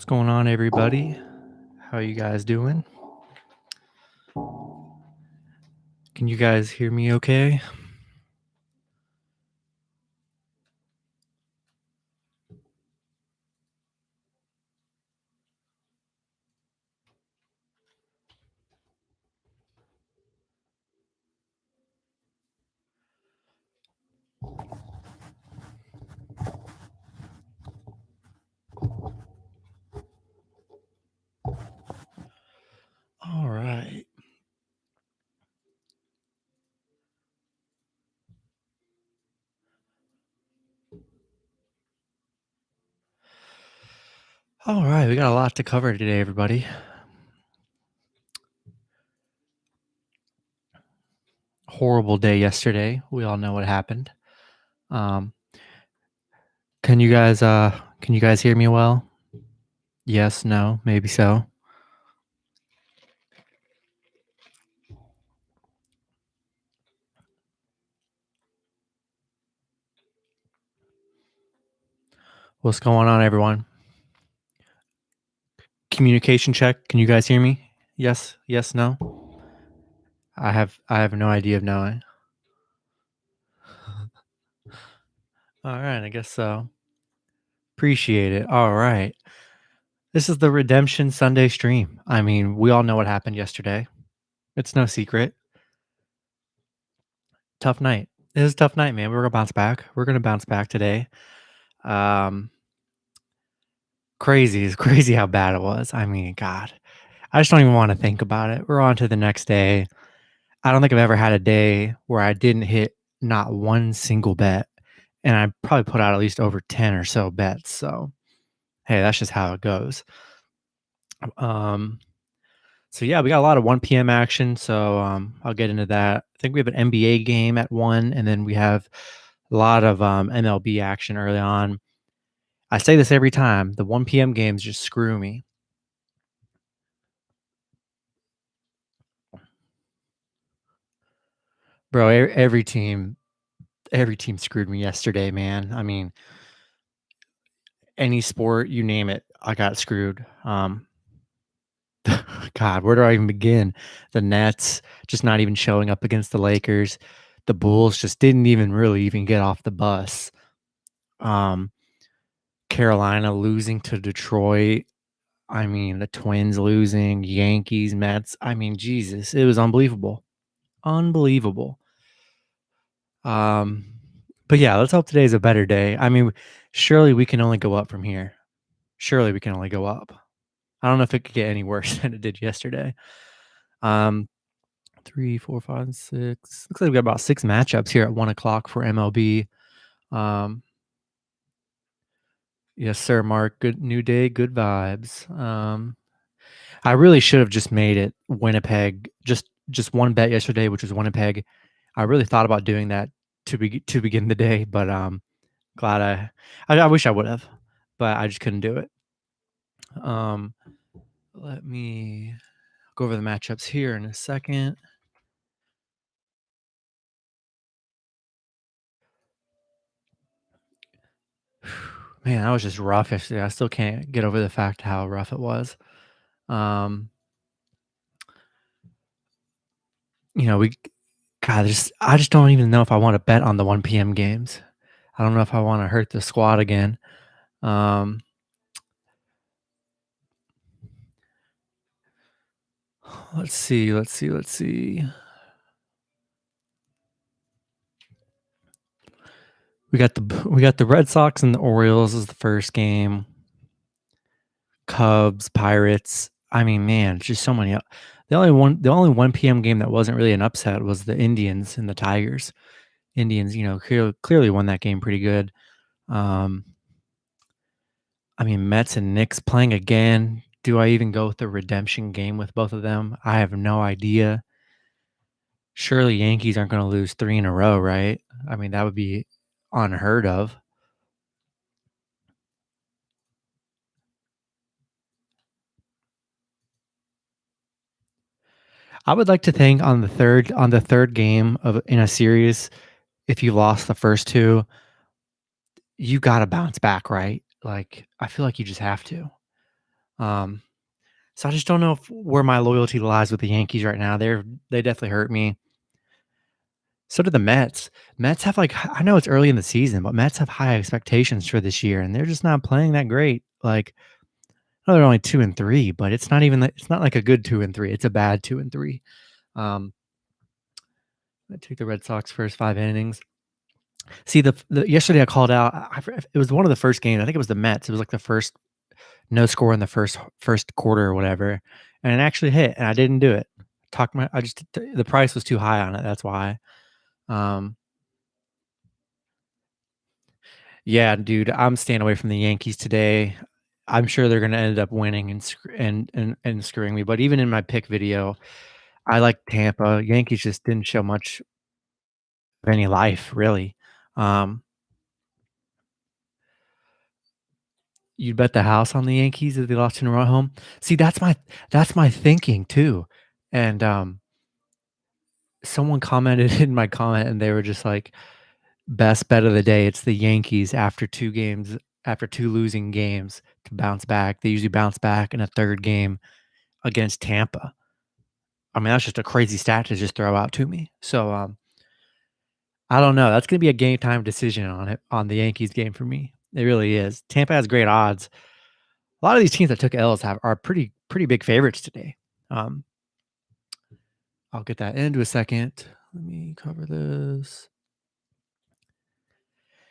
What's going on, everybody? How you guys doing? Can you guys hear me okay? All right. All right, we got a lot to cover today, everybody. Horrible day yesterday. We all know what happened. Can you guys hear me well? Yes, no, maybe so. What's going on, everyone? Communication check. Can you guys hear me? Yes, no. I have no idea of knowing. All right, I guess so. Appreciate it. All right. This is the Redemption Sunday stream. I mean, we all know what happened yesterday. It's no secret. Tough night. It was a tough night, man. We're gonna bounce back. We're gonna bounce back today. Crazy. It's crazy how bad it was. I mean, God, I just don't even want to think about it. We're on to the next day. I don't think I've ever had a day where I didn't hit not one single bet, and I probably put out at least over 10 or so bets. So, hey, that's just how it goes. So yeah, we got a lot of 1 p.m. action. So I'll get into that. I think we have an NBA game at 1, and then we have a lot of MLB action early on. I say this every time. The 1 p.m. games just screw me. Bro, every team screwed me yesterday, man. I mean, any sport, you name it, I got screwed. God, where do I even begin? The Nets just not even showing up against the Lakers. The Bulls just didn't even really even get off the bus. Carolina losing to Detroit. I mean, the Twins losing, Yankees, Mets. I mean, Jesus, it was unbelievable. Unbelievable. But yeah, let's hope today's a better day. I mean, surely we can only go up from here. Surely we can only go up. I don't know if it could get any worse than it did yesterday. 3, 4, 5, 6. Looks like we got about 6 matchups here at 1:00 for MLB. Yes, sir, Mark. Good new day, good vibes. I really should have just made it Winnipeg. Just one bet yesterday, which was Winnipeg. I really thought about doing that to begin the day, but glad I wish I would have, but I just couldn't do it. Let me go over the matchups here in a second. Man, that was just rough yesterday. I still can't get over the fact how rough it was. You know, I just don't even know if I want to bet on the 1 p.m. games. I don't know if I want to hurt the squad again. Let's see. We got the Red Sox and the Orioles as the first game. Cubs, Pirates. I mean, man, just so many. The only 1 p.m. game that wasn't really an upset was the Indians and the Tigers. Indians, clearly won that game pretty good. I mean, Mets and Knicks playing again. Do I even go with the redemption game with both of them? I have no idea. Surely Yankees aren't going to lose 3 in a row, right? I mean, that would be unheard of. I would like to think on the third game in a series, if you lost the first 2, you got to bounce back, right? Like, I feel like you just have to. So I just don't know where my loyalty lies with the Yankees right now. They definitely hurt me. So do the Mets. Mets have I know it's early in the season, but Mets have high expectations for this year, and they're just not playing that great. I know they're only 2-3, but it's not like a good 2-3. It's a bad 2-3. Um, I take the Red Sox first 5 innings. See the yesterday I called out. It was one of the first games. I think it was the Mets. It was like the first no score in the first quarter or whatever, and it actually hit, and I didn't do it. The price was too high on it. That's why. Um, yeah, dude, I'm staying away from the Yankees today. I'm sure they're going to end up winning and screwing me. But even in my pick video, I like Tampa. Yankees just didn't show much of any life, really. Um, you'd bet the house on the Yankees if they lost in a row at home. See, that's my thinking too. And someone commented in my comment, and they were just like, "Best bet of the day. It's the Yankees after two losing games to bounce back. They usually bounce back in a third game against Tampa." I mean, that's just a crazy stat to just throw out to me. So, I don't know. That's gonna be a game time decision on the Yankees game for me. It really is. Tampa has great odds. A lot of these teams that took L's are pretty big favorites today. Um, I'll get that into a second. Let me cover this.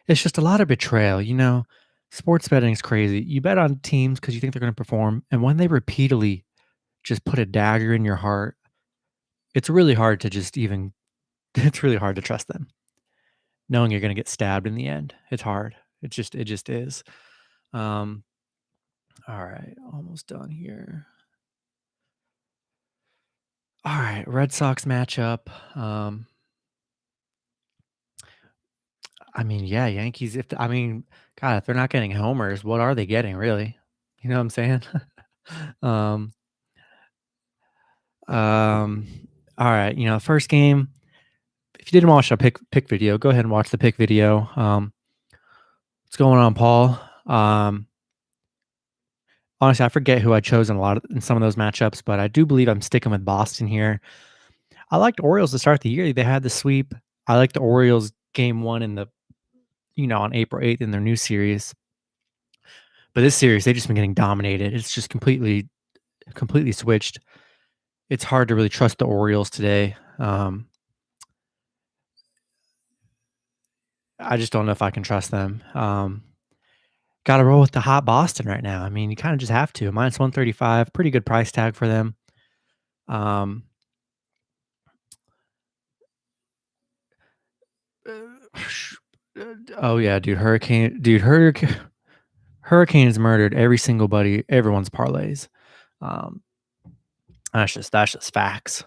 It's just a lot of betrayal, Sports betting is crazy. You bet on teams because you think they're gonna perform, and when they repeatedly just put a dagger in your heart, it's really hard to just even it's really hard to trust them, knowing you're gonna get stabbed in the end. It's hard. It just is. Um, alright, almost done here. Alright, Red Sox matchup. I mean, yeah, Yankees, God, if they're not getting homers, what are they getting, really? You know what I'm saying? Um, um, alright, first game, if you didn't watch the pick video, go ahead and watch the pick video. What's going on, Paul? Honestly, I forget who I chose in some of those matchups, but I do believe I'm sticking with Boston here. I liked Orioles to start the year. They had the sweep. I like the Orioles game one on April 8th in their new series. But this series, they've just been getting dominated. It's just completely switched. It's hard to really trust the Orioles today. I just don't know if I can trust them. Got to roll with the hot Boston right now. I mean, you kind of just have to. Minus 135, pretty good price tag for them. Um, oh yeah, dude, Hurricanes murdered everyone's parlays. Um, that's just facts.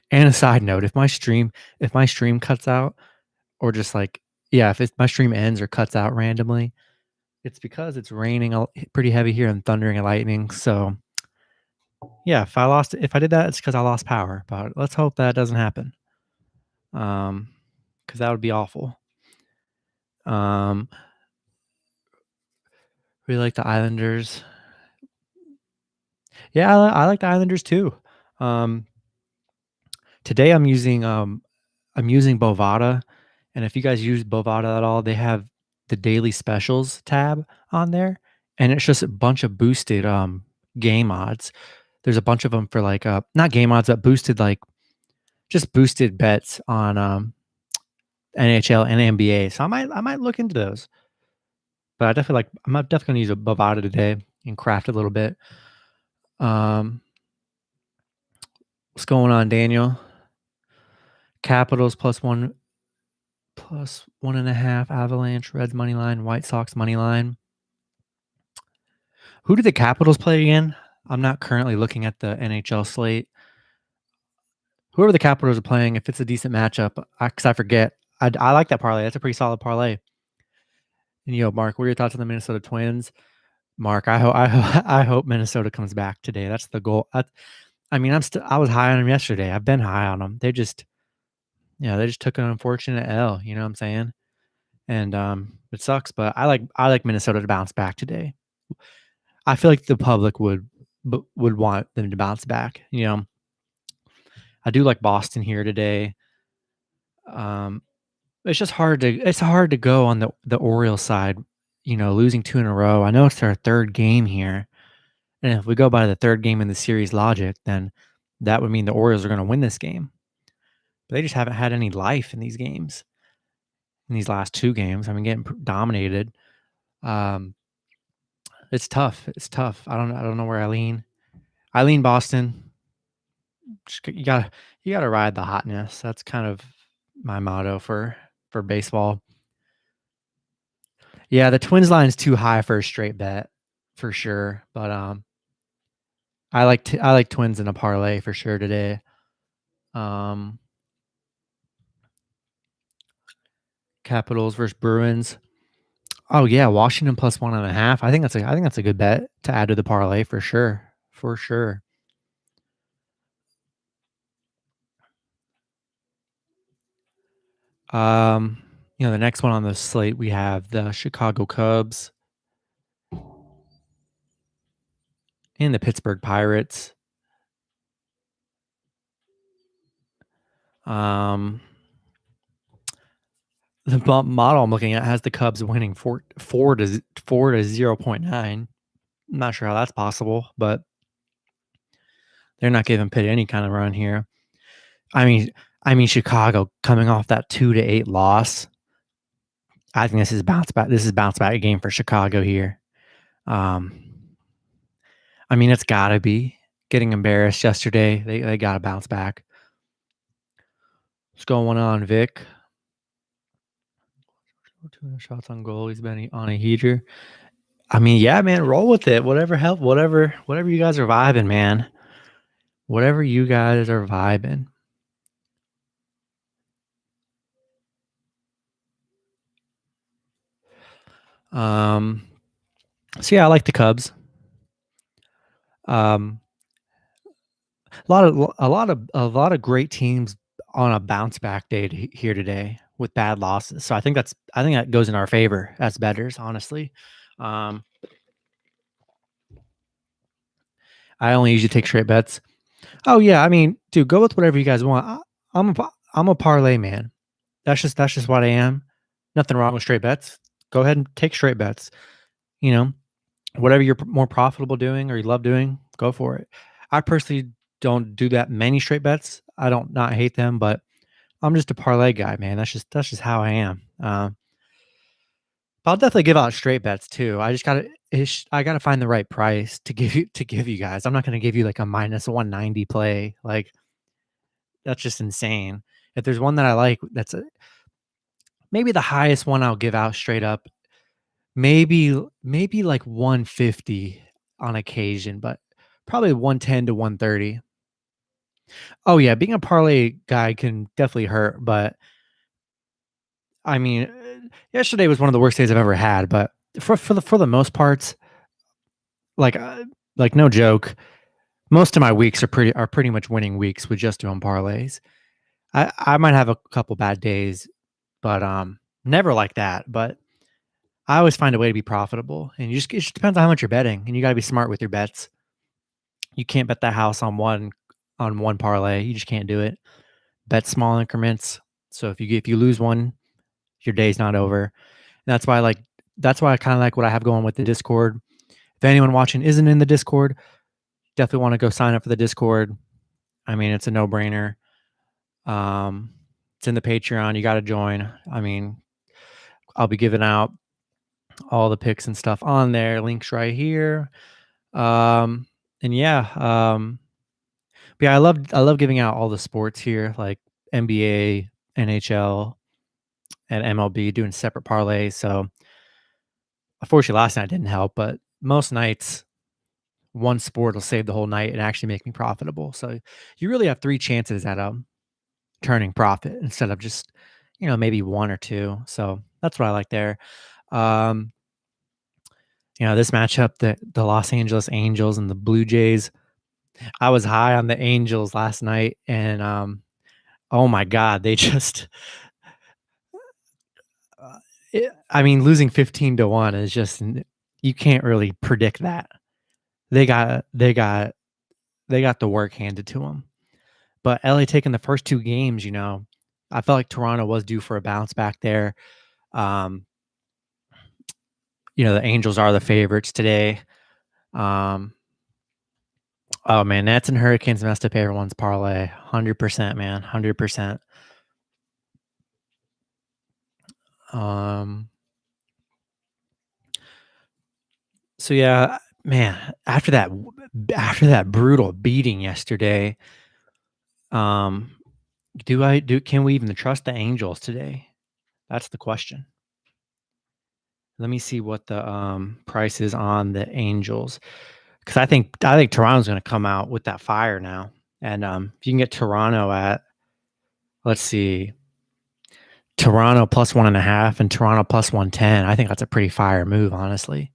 And a side note, if my stream cuts out, or just if my stream ends or cuts out randomly, it's because it's raining pretty heavy here and thundering and lightning. So yeah, if I did that, it's because I lost power. But let's hope that doesn't happen. Because that would be awful. Really like the Islanders. Yeah, I like the Islanders too. Today I'm using Bovada, and if you guys use Bovada at all, they have the daily specials tab on there, and it's just a bunch of boosted game odds. There's a bunch of them for not game odds, but just boosted bets on NHL and NBA. So I might look into those. But I'm definitely gonna use a Bovada today and craft a little bit. Um, what's going on, Daniel? Capitals +1.5, Avalanche, Reds money line, White Sox money line. Who do the Capitals play again? I'm not currently looking at the NHL slate. Whoever the Capitals are playing, if it's a decent matchup, because I forget, I like that parlay. That's a pretty solid parlay. And Mark, what are your thoughts on the Minnesota Twins? Mark, I hope Minnesota comes back today. That's the goal. I was high on them yesterday. I've been high on them. They just took an unfortunate L. You know what I'm saying? And it sucks, but I like Minnesota to bounce back today. I feel like the public would want them to bounce back. I do like Boston here today. Um, it's hard to go on the Orioles side, losing 2 in a row. I know it's their third game here, and if we go by the third game in the series logic, then that would mean the Orioles are going to win this game. But they just haven't had any life in these games. In these last 2 games, I mean, getting dominated. It's tough. It's tough. I don't know where I lean. I lean Boston. You gotta ride the hotness. That's kind of my motto for baseball. Yeah, the Twins line's too high for a straight bet, for sure. But I like Twins in a parlay for sure today. Capitals versus Bruins. Oh yeah, Washington plus 1.5. I think that's a good bet to add to the parlay for sure. For sure. The next one on the slate we have the Chicago Cubs and the Pittsburgh Pirates. The model I'm looking at has the Cubs winning 4 to 0.9. I'm not sure how that's possible, but they're not giving Pitt any kind of run here. I mean Chicago coming off that 2-8 loss. I think this is bounce back. This is bounce back game for Chicago here. I mean, it's got to be getting embarrassed yesterday. They got to bounce back. What's going on, Vic? 2 shots on goal. He's been on a heater. I mean, yeah, man, roll with it. Whatever you guys are vibing, man. Whatever you guys are vibing. So yeah, I like the Cubs. A lot of great teams on a bounce back day here today with bad losses. So I think that goes in our favor as bettors, honestly. I only usually take straight bets. Oh yeah, I mean, dude, go with whatever you guys want. I'm a parlay man. That's just what I am. Nothing wrong with straight bets. Go ahead and take straight bets. Whatever you're more profitable doing or you love doing, go for it. I personally don't do that many straight bets. I don't not hate them, but I'm just a parlay guy, man. That's just how I am. I'll definitely give out straight bets too. I gotta find the right price to give you guys. I'm not gonna give you like a minus 190 play. Like that's just insane. If there's one that I like, maybe the highest one I'll give out straight up. Maybe like 150 on occasion, but probably 110 to 130. Oh yeah, being a parlay guy can definitely hurt, but I mean, yesterday was one of the worst days I've ever had, but for the most parts, like no joke, most of my weeks are pretty much winning weeks with just doing parlays. I might have a couple bad days, but never like that. But I always find a way to be profitable, and it just depends on how much you're betting, and you got to be smart with your bets. You can't bet that house on one parlay. You just can't do it. Bet small increments. So if you lose one, your day's not over. And that's why I kind of like what I have going with the Discord. If anyone watching isn't in the Discord, definitely want to go sign up for the Discord. I mean, it's a no-brainer. It's in the Patreon. You got to join. I mean, I'll be giving out all the picks and stuff on there. Links right here. And yeah, but yeah, I love giving out all the sports here, like NBA, NHL, and MLB, doing separate parlays. So unfortunately, last night didn't help, but most nights, one sport will save the whole night and actually make me profitable. So you really have 3 chances at turning profit instead of just maybe 1 or 2. So that's what I like there. This matchup, the Los Angeles Angels and the Blue Jays. I was high on the Angels last night, and oh my God, they just. I mean, losing 15 to 1 is just, you can't really predict that. they got the work handed to them. But LA taking the first 2 games, I felt like Toronto was due for a bounce back there. Um, the Angels are the favorites today. Oh man, Nats and Hurricanes messed up everyone's parlay. 100%, man. 100%. So yeah, man, after that brutal beating yesterday, um, can we even trust the Angels today? That's the question. Let me see what the price is on the Angels, because I think Toronto's going to come out with that fire now, and if you can get Toronto at, let's see, Toronto plus 1.5 and Toronto plus 110, I think that's a pretty fire move, honestly.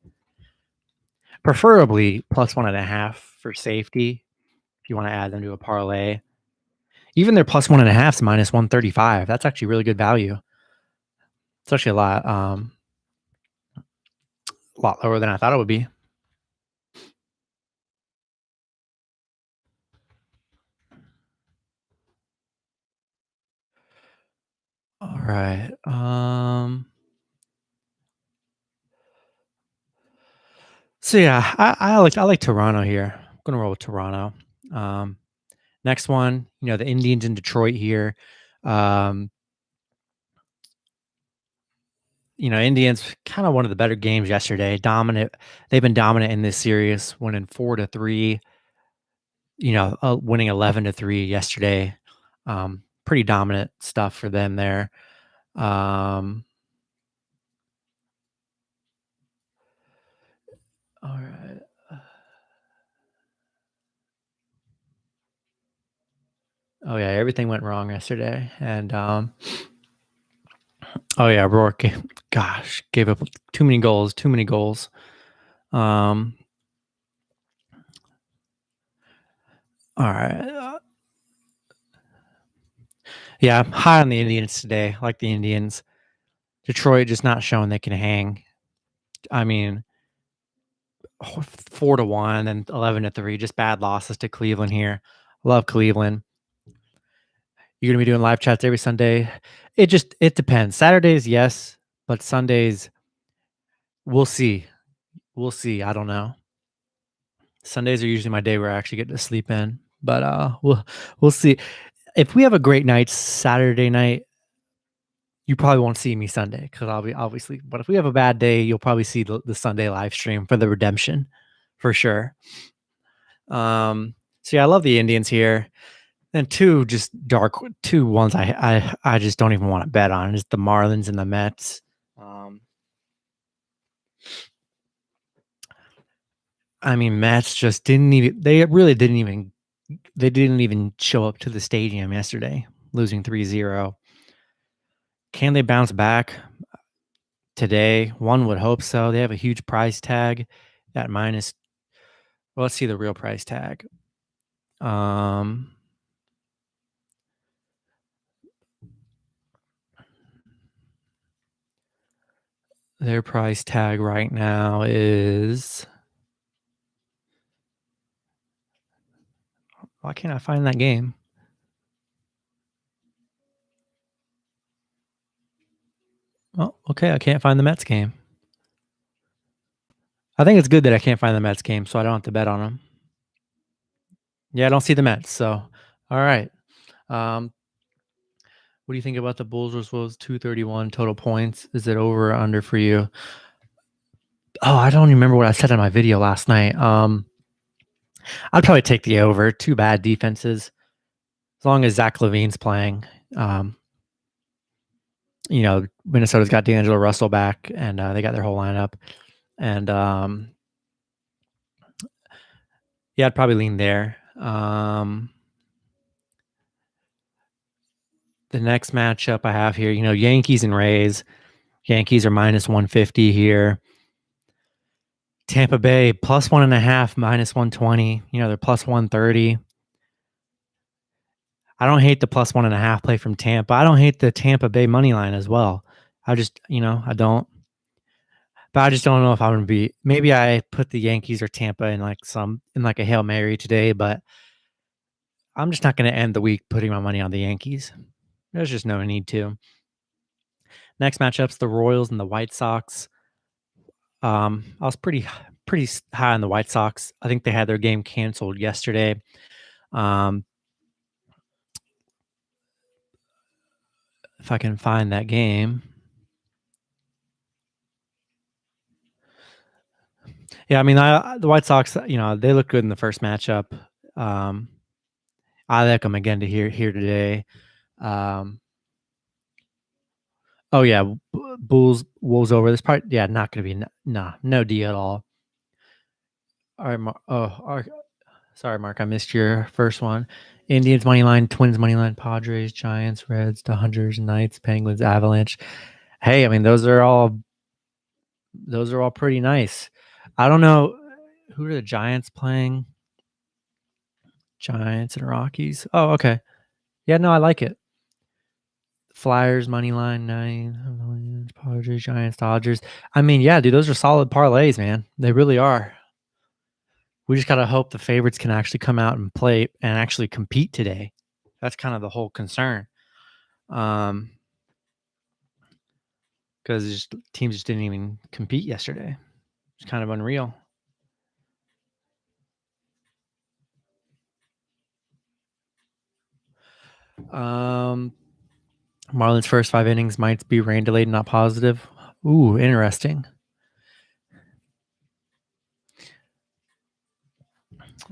Preferably plus 1.5 for safety if you want to add them to a parlay. Even their plus 1.5 is minus 135. That's actually really good value. It's actually a lot lower than I thought it would be. All right. So yeah, I like Toronto here. I'm gonna roll with Toronto. Next one, the Indians in Detroit here. Indians kind of one of the better games yesterday. Dominant. They've been dominant in this series, winning 4-3. Winning 11-3 yesterday. Pretty dominant stuff for them there. All right. Oh yeah, everything went wrong yesterday, and oh yeah, Rourke, gosh, gave up too many goals. All right. Yeah, I'm high on the Indians today. I like the Indians. Detroit just not showing they can hang. I mean, 4-1 and 11-3, just bad losses to Cleveland here. Love Cleveland. You're gonna be doing live chats every Sunday. It depends. Saturdays, yes, but Sundays, we'll see. We'll see. I don't know. Sundays are usually my day where I actually get to sleep in, but we'll see. If we have a great night Saturday night, you probably won't see me Sunday because I'll be obviously. But if we have a bad day, you'll probably see the Sunday live stream for the redemption, for sure. So yeah, I love the Indians here. And two ones I just don't even want to bet on is the Marlins and the Mets. I mean, Mets just didn't even. They didn't even show up to the stadium yesterday, losing 3-0. Can they bounce back today? One would hope so. They have a huge price tag at minus. Well, let's see the real price tag. Their price tag right now is. Why can't I find that game? Oh, okay. I can't find the Mets game. I think it's good that I can't find the Mets game, so I don't have to bet on them. Yeah, I don't see the Mets. So, all right. What do you think about the Bulls versus Wolves 231 total points? Is it over or under for you? Oh, I don't remember what I said in my video last night. I'd probably take the over. Two bad defenses. As long as Zach LaVine's playing. Minnesota's got D'Angelo Russell back, and they got their whole lineup. And yeah, I'd probably lean there. The next matchup I have here, Yankees and Rays. Yankees are minus 150 here. Tampa Bay plus 1.5, minus 120. They're plus 130. I don't hate the plus 1.5 play from Tampa. I don't hate the Tampa Bay money line as well. I just, I don't. But I just don't know if I'm gonna be. Maybe I put the Yankees or Tampa in a Hail Mary today, but I'm just not gonna end the week putting my money on the Yankees. There's just no need to. Next matchup's the Royals and the White Sox. I was pretty high on the White Sox. I think they had their game canceled yesterday. Um, if I can find that game. Yeah, I mean, the White Sox, they look good in the first matchup. I like them again to here today. Oh yeah, Wolves over. This part, yeah, not going to be no D at all. All right, sorry, Mark, I missed your first one. Indians money line, Twins money line, Padres, Giants, Reds, Dodgers, Knights, Penguins, Avalanche. Hey, I mean those are all pretty nice. I don't know who are the Giants playing. Giants and Rockies. Oh, okay. Yeah, no, I like it. Flyers money line 9, Padres, Giants, Dodgers. I mean, yeah, dude, those are solid parlays, man. They really are. We just gotta hope the favorites can actually come out and play and actually compete today. That's kind of the whole concern. Because teams just didn't even compete yesterday. It's kind of unreal. Marlins first 5 innings might be rain delayed, not positive. Ooh, interesting.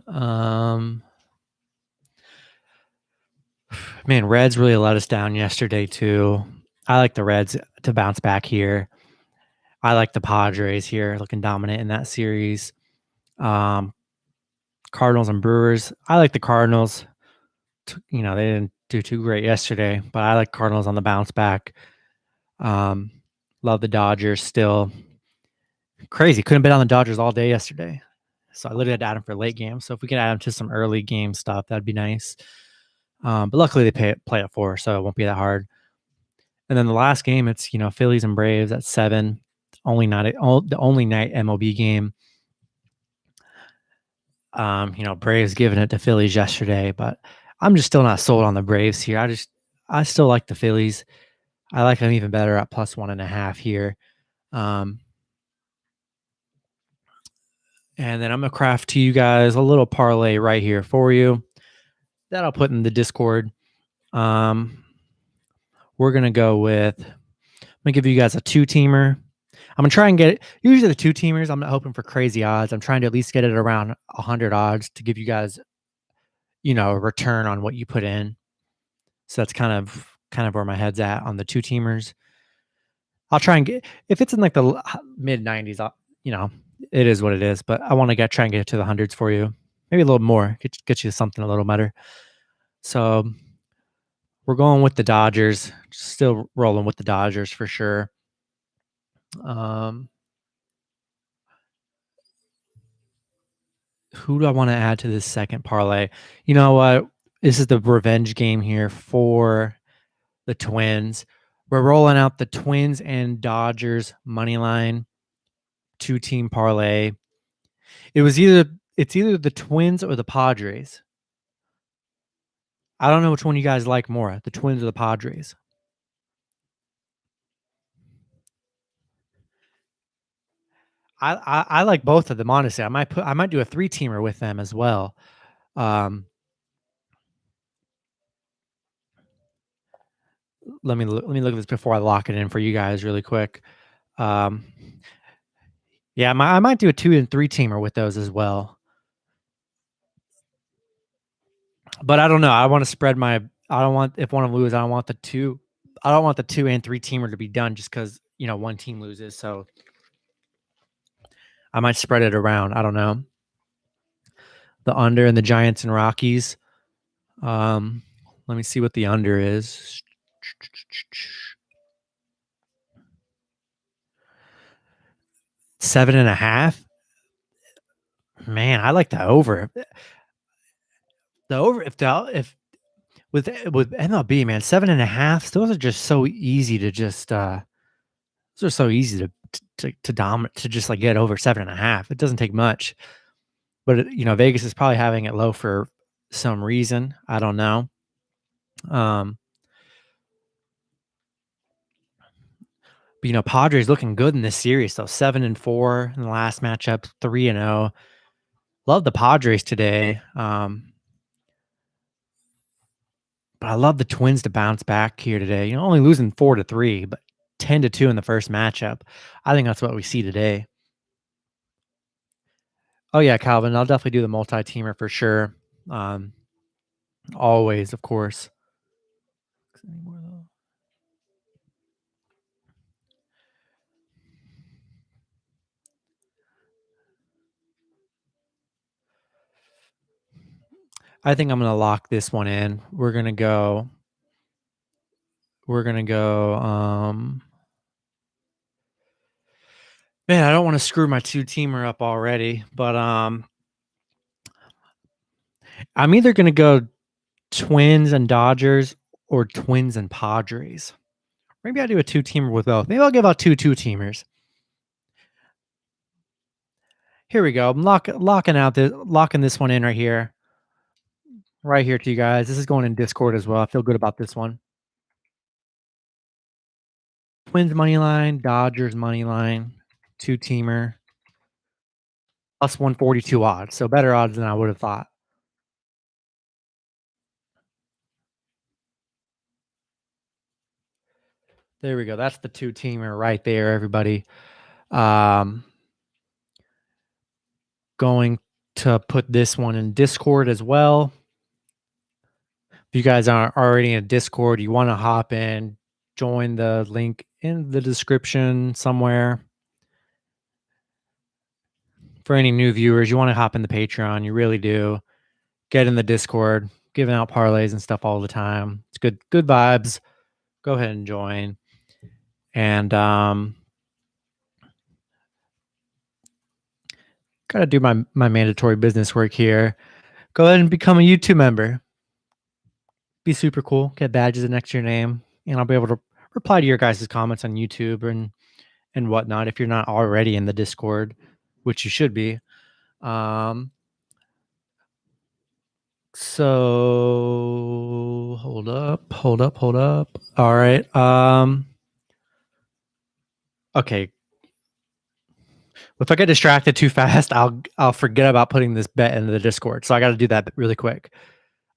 Man, Reds really let us down yesterday too. I like the Reds to bounce back here. I like the Padres here, looking dominant in that series. Cardinals and Brewers. I like the Cardinals. They didn't do too great yesterday, but I like Cardinals on the bounce back. Love the Dodgers still. Crazy. Couldn't bet on the Dodgers all day yesterday. So I literally had to add them for late games. So if we can add them to some early game stuff, that'd be nice. But luckily they play at 4, so it won't be that hard. And then the last game, it's Phillies and Braves at 7. The only night MLB game. Braves giving it to Phillies yesterday, but I'm just still not sold on the Braves here. I still like the Phillies. I like them even better at +1.5 here. And then I'm gonna craft to you guys a little parlay right here for you that I'll put in the Discord. We're gonna go with. I'm gonna give you guys a 2-teamer. I'm gonna try and get it. Usually the 2-teamers, I'm not hoping for crazy odds. I'm trying to at least get it around 100 odds to give you guys, a return on what you put in. So that's kind of where my head's at on the 2-teamers. I'll try and get if it's in like the mid 90s. It is what it is. But I want to try and get it to the hundreds for you, maybe a little more. Get you something a little better. So we're going with the Dodgers. Still rolling with the Dodgers for sure. Who do I want to add to this second parlay? You know what? This is the revenge game here for the Twins. We're rolling out the Twins and Dodgers money line 2-team parlay. It's either the Twins or the Padres. I don't know which one you guys like more, the Twins or the Padres. I like both of them, honestly. I might do a 3-teamer with them as well. Let me look at this before I lock it in for you guys really quick. Yeah, I might do a 2 and 3-teamer with those as well. But I don't know. I want to spread my. I don't want if one of them loses. I don't want the 2. I don't want the 2 and 3-teamer to be done just because one team loses. So I might spread it around. I don't know. The under and the Giants and Rockies. Let me see what the under is. 7.5. Man, I like the over. The over if with MLB, man, 7.5. Those are just so easy to just. Those are so easy to just like get over 7.5. It doesn't take much, but Vegas is probably having it low for some reason. I don't know. But Padres looking good in this series though. 7-4 in the last matchup, 3-0. Love the Padres today. But I love the Twins to bounce back here today. Only losing 4-3, but 10-2 in the first matchup. I think that's what we see today. Oh yeah, Calvin, I'll definitely do the multi-teamer for sure. Always, of course. I think I'm going to lock this one in. We're going to go man, I don't want to screw my two-teamer up already, but I'm either going to go Twins and Dodgers or Twins and Padres. Maybe I'll do a two-teamer with both. Maybe I'll give out two-teamers. Here we go. I'm locking this one in right here. Right here to you guys. This is going in Discord as well. I feel good about this one. Twins money line, Dodgers money line, two-teamer, plus 142 odds. So better odds than I would have thought. There we go. That's the two-teamer right there, everybody. Going to put this one in Discord as well. If you guys aren't already in Discord, you want to hop in, join the link in the description somewhere. For any new viewers, you want to hop in the Patreon. You really do. Get in the Discord, giving out parlays and stuff all the time. It's good vibes. Go ahead and join. And gotta do my mandatory business work here. Go ahead and become a YouTube member. Be super cool. Get badges next to your name, and I'll be able to reply to your guys' comments on YouTube and whatnot if you're not already in the Discord, which you should be. So hold up. All right. Okay. If I get distracted too fast, I'll forget about putting this bet into the Discord. So I got to do that really quick.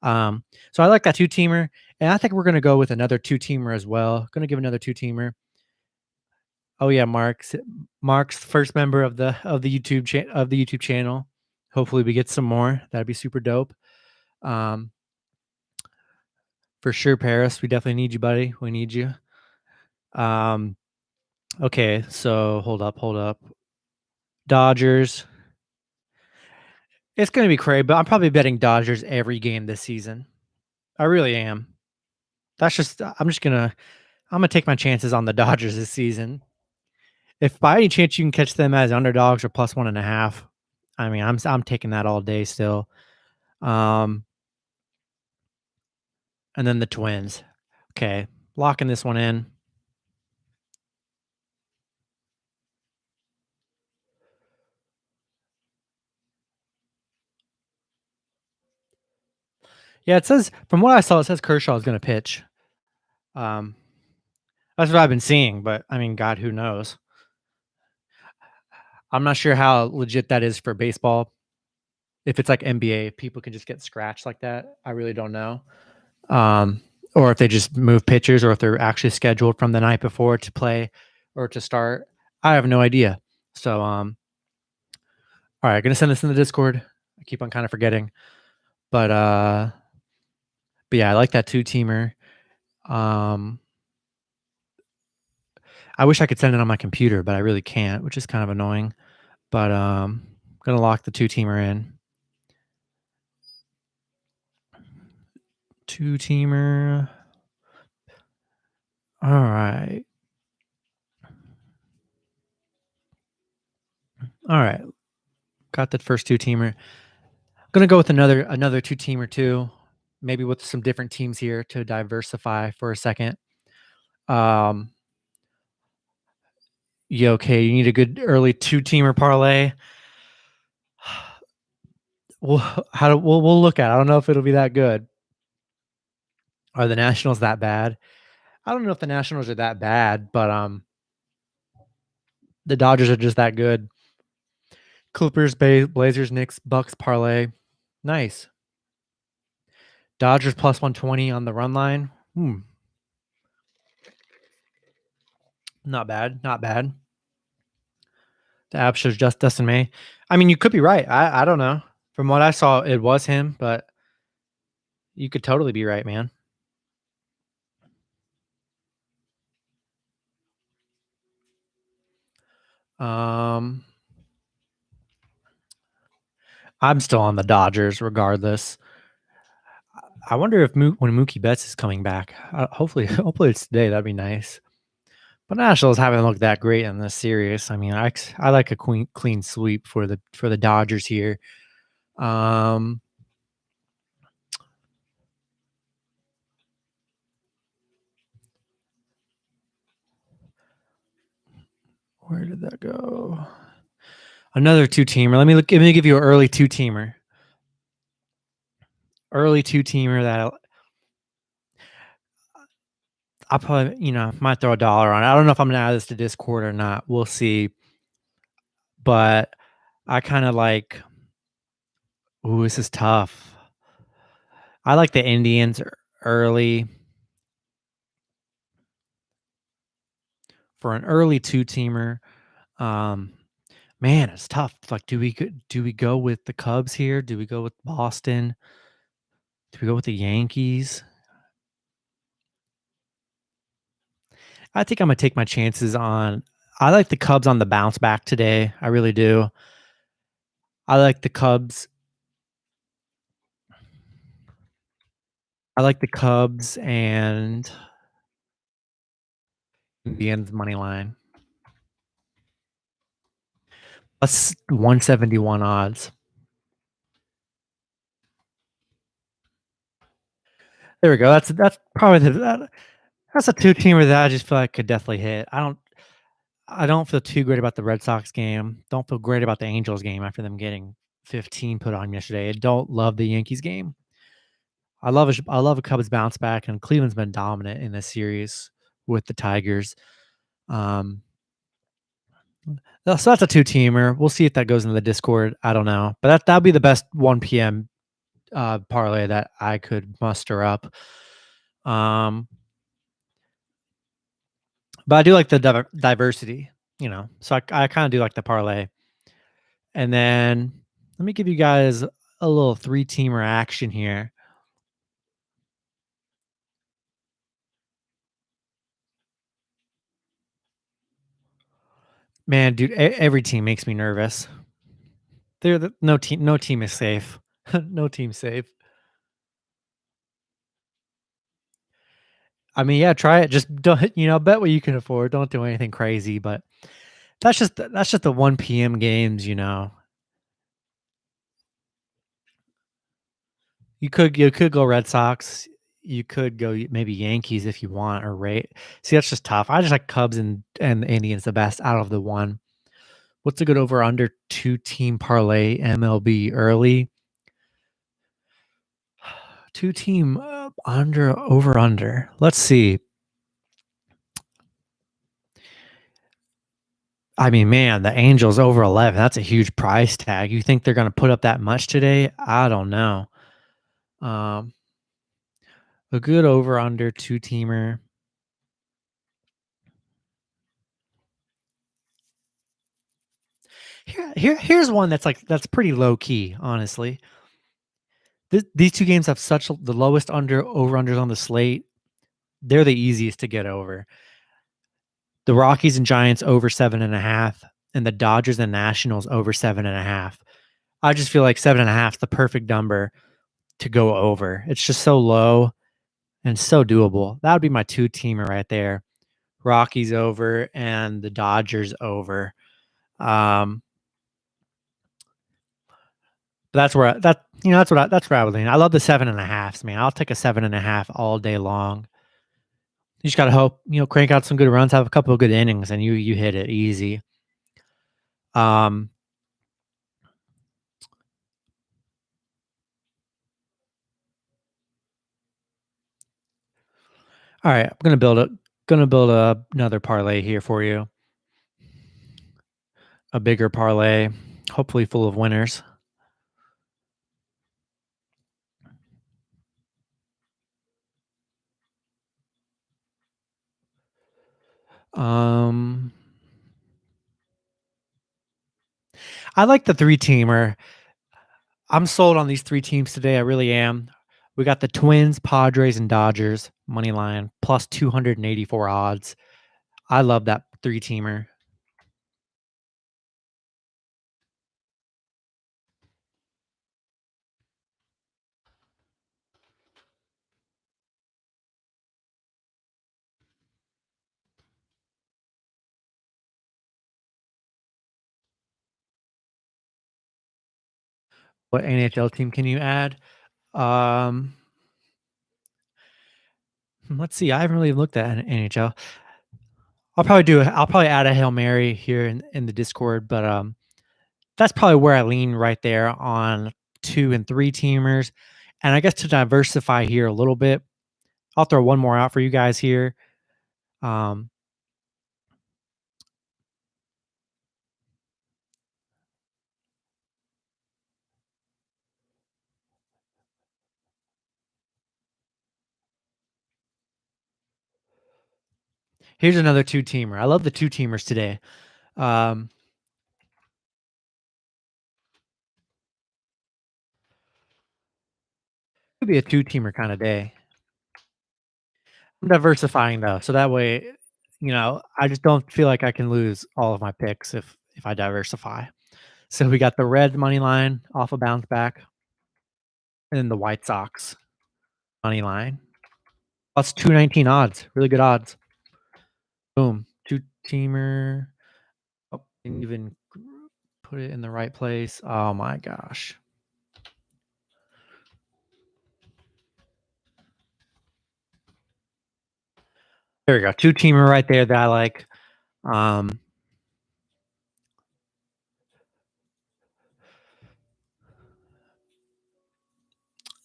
So I like that two-teamer, and I think we're going to go with another two-teamer as well. Going to give another two-teamer. Oh yeah, Mark's the first member of the YouTube channel. Hopefully we get some more. That'd be super dope. For sure, Paris. We definitely need you, buddy. We need you. Okay, so hold up. Dodgers. It's gonna be crazy, but I'm probably betting Dodgers every game this season. I really am. I'm gonna take my chances on the Dodgers this season. If by any chance you can catch them as underdogs or plus 1.5, I mean, I'm taking that all day still. And then the Twins. Okay, locking this one in. Yeah, it says from what I saw, it says Kershaw is going to pitch. That's what I've been seeing, but I mean, God, who knows? I'm not sure how legit that is for baseball. If it's like NBA, if people can just get scratched like that, I really don't know. Or if they just move pitchers, or if they're actually scheduled from the night before to play or to start. I have no idea. So, all right, gonna send this in the Discord. I keep on kind of forgetting, but yeah, I like that two-teamer. I wish I could send it on my computer, but I really can't, which is kind of annoying. But gonna lock the two-teamer in. Two-teamer. All right. All right. Got that first two-teamer. Gonna go with another two-teamer too. Maybe with some different teams here to diversify for a second. You okay? You need a good early two-teamer parlay. We'll look at it. I don't know if it'll be that good. Are the Nationals that bad? I don't know if the Nationals are that bad, but the Dodgers are just that good. Clippers, Blazers, Knicks, Bucks parlay. Nice. Dodgers plus 120 on the run line. Not bad. Not bad. The app shows just Dustin May. I mean, you could be right. I don't know. From what I saw, it was him, but you could totally be right, man. I'm still on the Dodgers regardless. I wonder if when Mookie Betts is coming back. Hopefully it's today. That'd be nice. But Nationals haven't looked that great in this series. I mean, I like a clean sweep for the Dodgers here. Where did that go? Another two-teamer. Let me give you an early two-teamer. Early two-teamer that I'll probably, might throw $1 on it. I don't know if I'm gonna add this to Discord or not. We'll see. But I kind of like. Ooh, this is tough. I like the Indians early for an early two-teamer. Man, it's tough. Like, do we go with the Cubs here? Do we go with Boston? Do we go with the Yankees? I think I'm gonna take my chances on. I like the Cubs on the bounce back today. I really do. I like the Cubs. And Indians money line. Plus 171 odds. There we go. That's probably that's a two-teamer that I just feel like could definitely hit. I don't feel too great about the Red Sox game. Don't feel great about the Angels game after them getting 15 put on yesterday. I don't love the Yankees game. I love a Cubs bounce back, and Cleveland's been dominant in this series with the Tigers. So that's a two-teamer. We'll see if that goes into the Discord. I don't know, but that'll be the best 1 p.m. Parlay that I could muster up. But I do like the diversity, so I kind of do like the parlay. And then let me give you guys a little three-teamer action here. Man, dude, every team makes me nervous. No team is safe. No team safe. I mean, yeah, try it. Just don't, bet what you can afford. Don't do anything crazy, but that's just the 1 p.m. games, You could go Red Sox. You could go maybe Yankees if you want, or rate. See, that's just tough. I just like Cubs and the Indians the best out of the one. What's a good over under two-team parlay MLB early? Two-team over under. Let's see. I mean, man, the Angels over 11. That's a huge price tag. You think they're going to put up that much today? I don't know. A good over under two-teamer. Here's one that's pretty low key, honestly. These two games have the lowest over unders on the slate. They're the easiest to get over. The Rockies and Giants over 7.5, and the Dodgers and Nationals over 7.5. I just feel like 7.5 is the perfect number to go over. It's just so low and so doable. That would be my two-teamer right there. Rockies over and the Dodgers over. That's where that's where I would lean. I love the 7.5s, man. I'll take a 7.5 all day long. You just gotta hope, crank out some good runs, have a couple of good innings, and you hit it easy. Um, all right, I'm gonna build another parlay here for you. A bigger parlay, hopefully full of winners. Um, I like the three-teamer. I'm sold on these three teams today. I really am. We got the Twins, Padres, and Dodgers money line plus 284 odds. I love that three-teamer. What NHL team can you add? Um, let's see. I haven't really looked at NHL. I'll probably add a Hail Mary here in the Discord, but that's probably where I lean right there on two and three teamers. And I guess to diversify here a little bit, I'll throw one more out for you guys here. Um, Here's another two teamer. I love the two teamers today. Um, Could be a two teamer kind of day. I'm diversifying though, so that way, I just don't feel like I can lose all of my picks if I diversify. So we got the Red money line off a bounce back, and then the White Sox money line plus 219 odds, really good odds. Boom, two teamer. Oh, didn't even put it in the right place. Oh my gosh. There we go. Two teamer right there that I like. Um,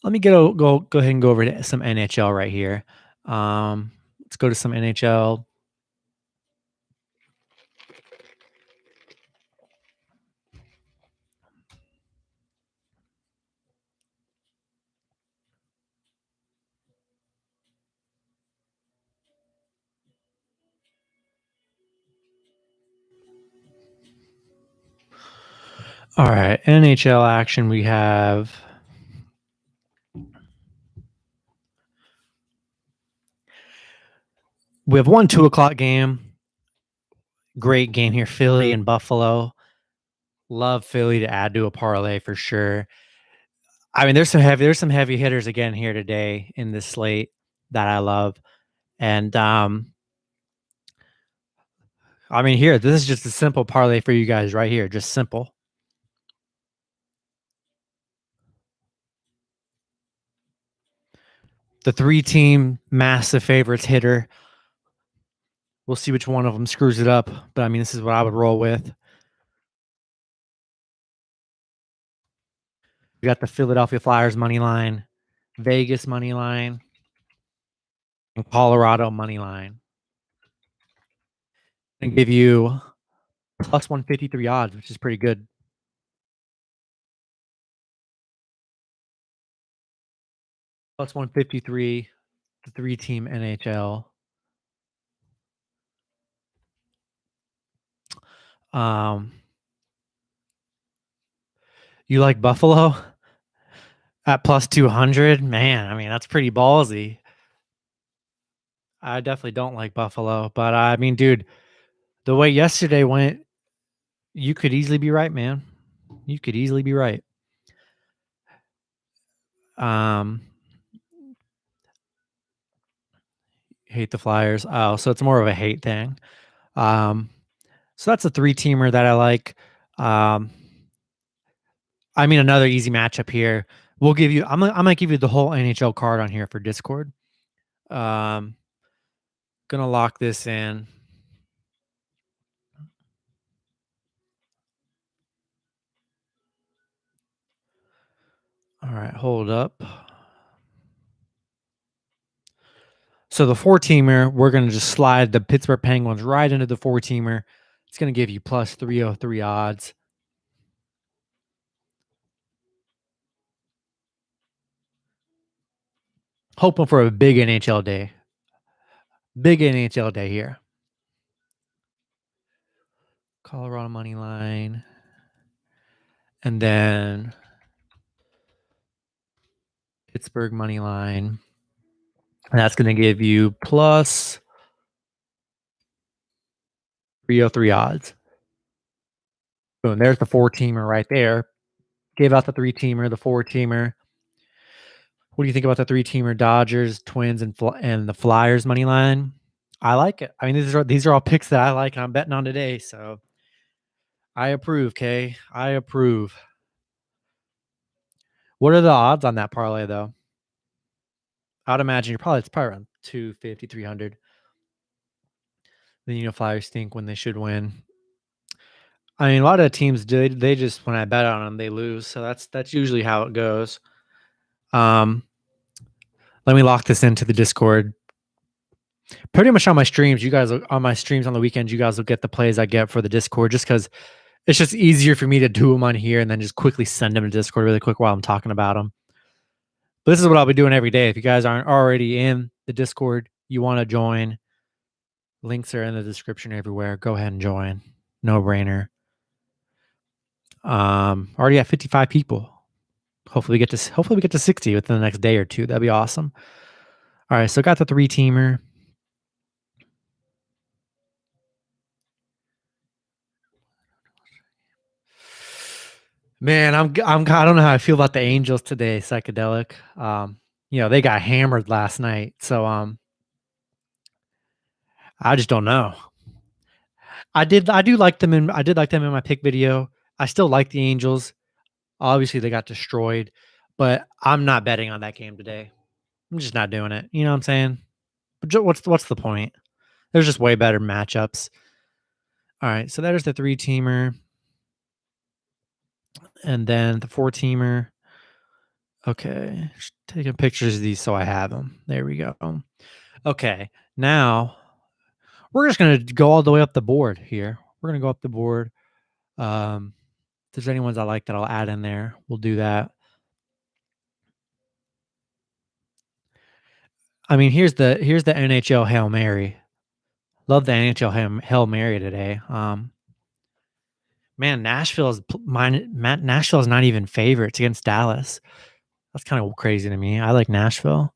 Let me go ahead and go over to some NHL right here. Let's go to some NHL. All right, NHL action. We have one 2 o'clock game. Great game here, Philly and Buffalo. Love Philly to add to a parlay for sure. I mean, there's some heavy hitters again here today in this slate that I love. And I mean, here, this is just a simple parlay for you guys right here. Just simple. The three-team massive favorites hitter. We'll see which one of them screws it up. But I mean, this is what I would roll with. We got the Philadelphia Flyers money line, Vegas money line, and Colorado money line. And give you plus 153 odds, which is pretty good. Plus 153, the three-team NHL. Um, you like Buffalo at plus 200? Man, I mean, that's pretty ballsy. I definitely don't like Buffalo, but I mean, dude, the way yesterday went, you could easily be right, man. You could easily be right. Um, hate the Flyers. Oh, so it's more of a hate thing. So that's a three-teamer that I like. I mean, another easy matchup here. I'm gonna give you the whole NHL card on here for Discord. Um, Gonna lock this in. All right, hold up. So the 4-teamer, we're going to just slide the Pittsburgh Penguins right into the 4-teamer. It's going to give you plus 303 odds. Hoping for a big NHL day. Big NHL day here. Colorado money line. And then Pittsburgh money line. And that's going to give you plus 303 odds. Boom, there's the 4-teamer right there. Gave out the 3-teamer, the 4-teamer. What do you think about the 3-teamer? Dodgers, Twins, and the Flyers money line? I like it. I mean, these are all picks that I like, and I'm betting on today. So I approve, Kay. I approve. What are the odds on that parlay, though? I'd imagine it's probably around 250, 300. The Flyers stink when they should win. I mean, a lot of teams they just, when I bet on them, they lose. So that's usually how it goes. Let me lock this into the Discord. Pretty much on my streams, on the weekend, you guys will get the plays I get for the Discord, just because it's just easier for me to do them on here and then just quickly send them to Discord really quick while I'm talking about them. But this is what I'll be doing every day. If you guys aren't already in the Discord, you want to join, links are in the description everywhere. Go ahead and join. No brainer. Already at 55 people. Hopefully we get to 60 within the next day or two. That'd be awesome. All right, so got the 3-teamer. Man, I don't know how I feel about the Angels today, psychedelic. They got hammered last night, so I just don't know. I did like them in my pick video. I still like the Angels. Obviously, they got destroyed, but I'm not betting on that game today. I'm just not doing it. You know what I'm saying? But what's the point? There's just way better matchups. All right, so there's the 3-teamer. And then the 4-teamer. Okay, just taking pictures of these so I have them. There we go. Okay, now we're just going to go all the way up the board here. We're going to go up the board. If there's any ones I like that I'll add in there, we'll do that. I mean, here's the NHL Hail Mary. Love the NHL Hail Mary today. Man, Nashville's not even favorites against Dallas. That's kind of crazy to me. I like Nashville.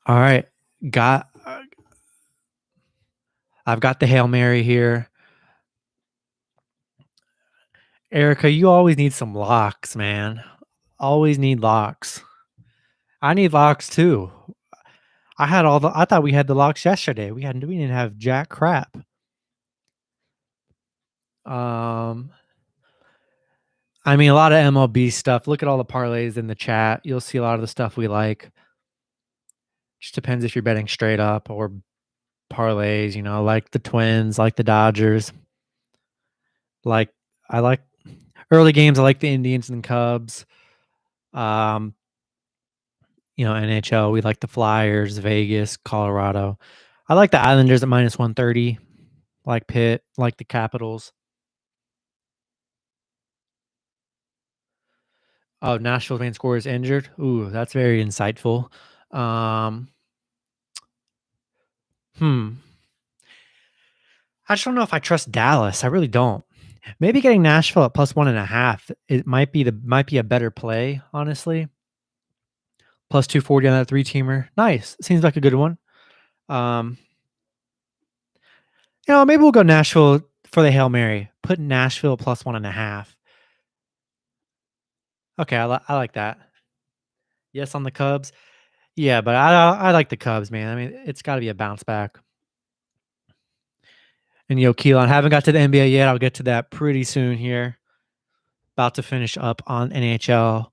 All right, I've got the Hail Mary here. Erica, you always need some locks, man. Always need locks. I need locks too. I thought we had the locks yesterday. We didn't have jack crap. I mean, a lot of MLB stuff. Look at all the parlays in the chat. You'll see a lot of the stuff we like. Just depends if you're betting straight up or parlays, like the Twins, like the Dodgers. I like early games. I like the Indians and Cubs. NHL, we like the Flyers, Vegas, Colorado. I like the Islanders at minus 130. Like Pitt, like the Capitals. Oh, Nashville's main scorer is injured. Ooh, that's very insightful. I just don't know if I trust Dallas. I really don't. Maybe getting Nashville at plus 1.5. It might be a better play, honestly. Plus 240 on that 3-teamer. Nice. Seems like a good one. Maybe we'll go Nashville for the Hail Mary. Put Nashville plus 1.5. Okay, I like that. Yes, on the Cubs. Yeah, but I like the Cubs, man. I mean, it's got to be a bounce back. And Keelan, haven't got to the NBA yet. I'll get to that pretty soon here. About to finish up on NHL.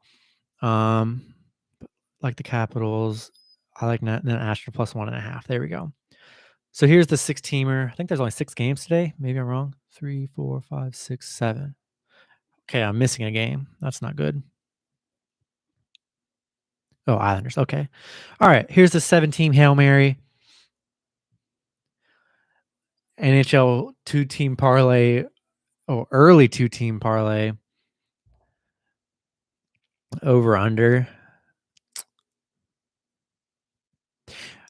Like the Capitals. I like Astros plus 1.5. There we go. So here's the 6-teamer. I think there's only 6 games today. Maybe I'm wrong. 3, 4, 5, 6, 7. Okay, I'm missing a game. That's not good. Oh, Islanders. Okay. All right. Here's the 7-team Hail Mary. NHL 2-team parlay. Oh, early 2-team parlay. Over under.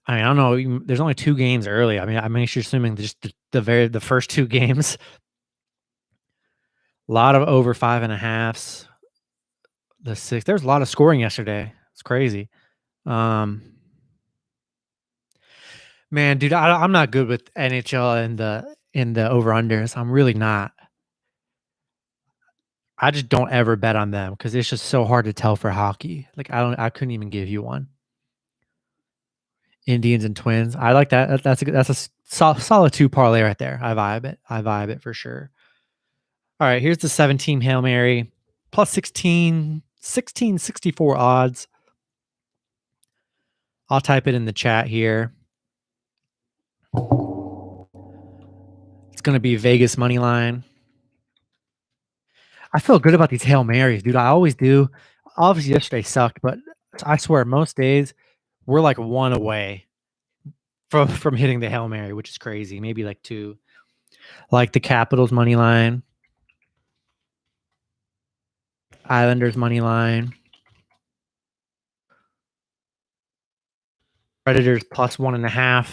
I mean, I don't know. There's only 2 games early. I mean, you're assuming just the first 2 games. A lot of over 5.5s. The 6. There's a lot of scoring yesterday. It's crazy. Man, dude, I'm not good with NHL and the over unders. I'm really not. I just don't ever bet on them because it's just so hard to tell for hockey. Like I couldn't even give you one. Indians and Twins. I like that. That's a solid 2 parlay right there. I vibe it. I vibe it for sure. All right, here's the 7-team Hail Mary plus 1664 odds. I'll type it in the chat here. It's going to be Vegas money line. I feel good about these Hail Marys, dude. I always do. Obviously, yesterday sucked, but I swear most days we're like 1 away from hitting the Hail Mary, which is crazy. Maybe like 2. Like the Capitals money line, Islanders money line, Predators plus 1.5,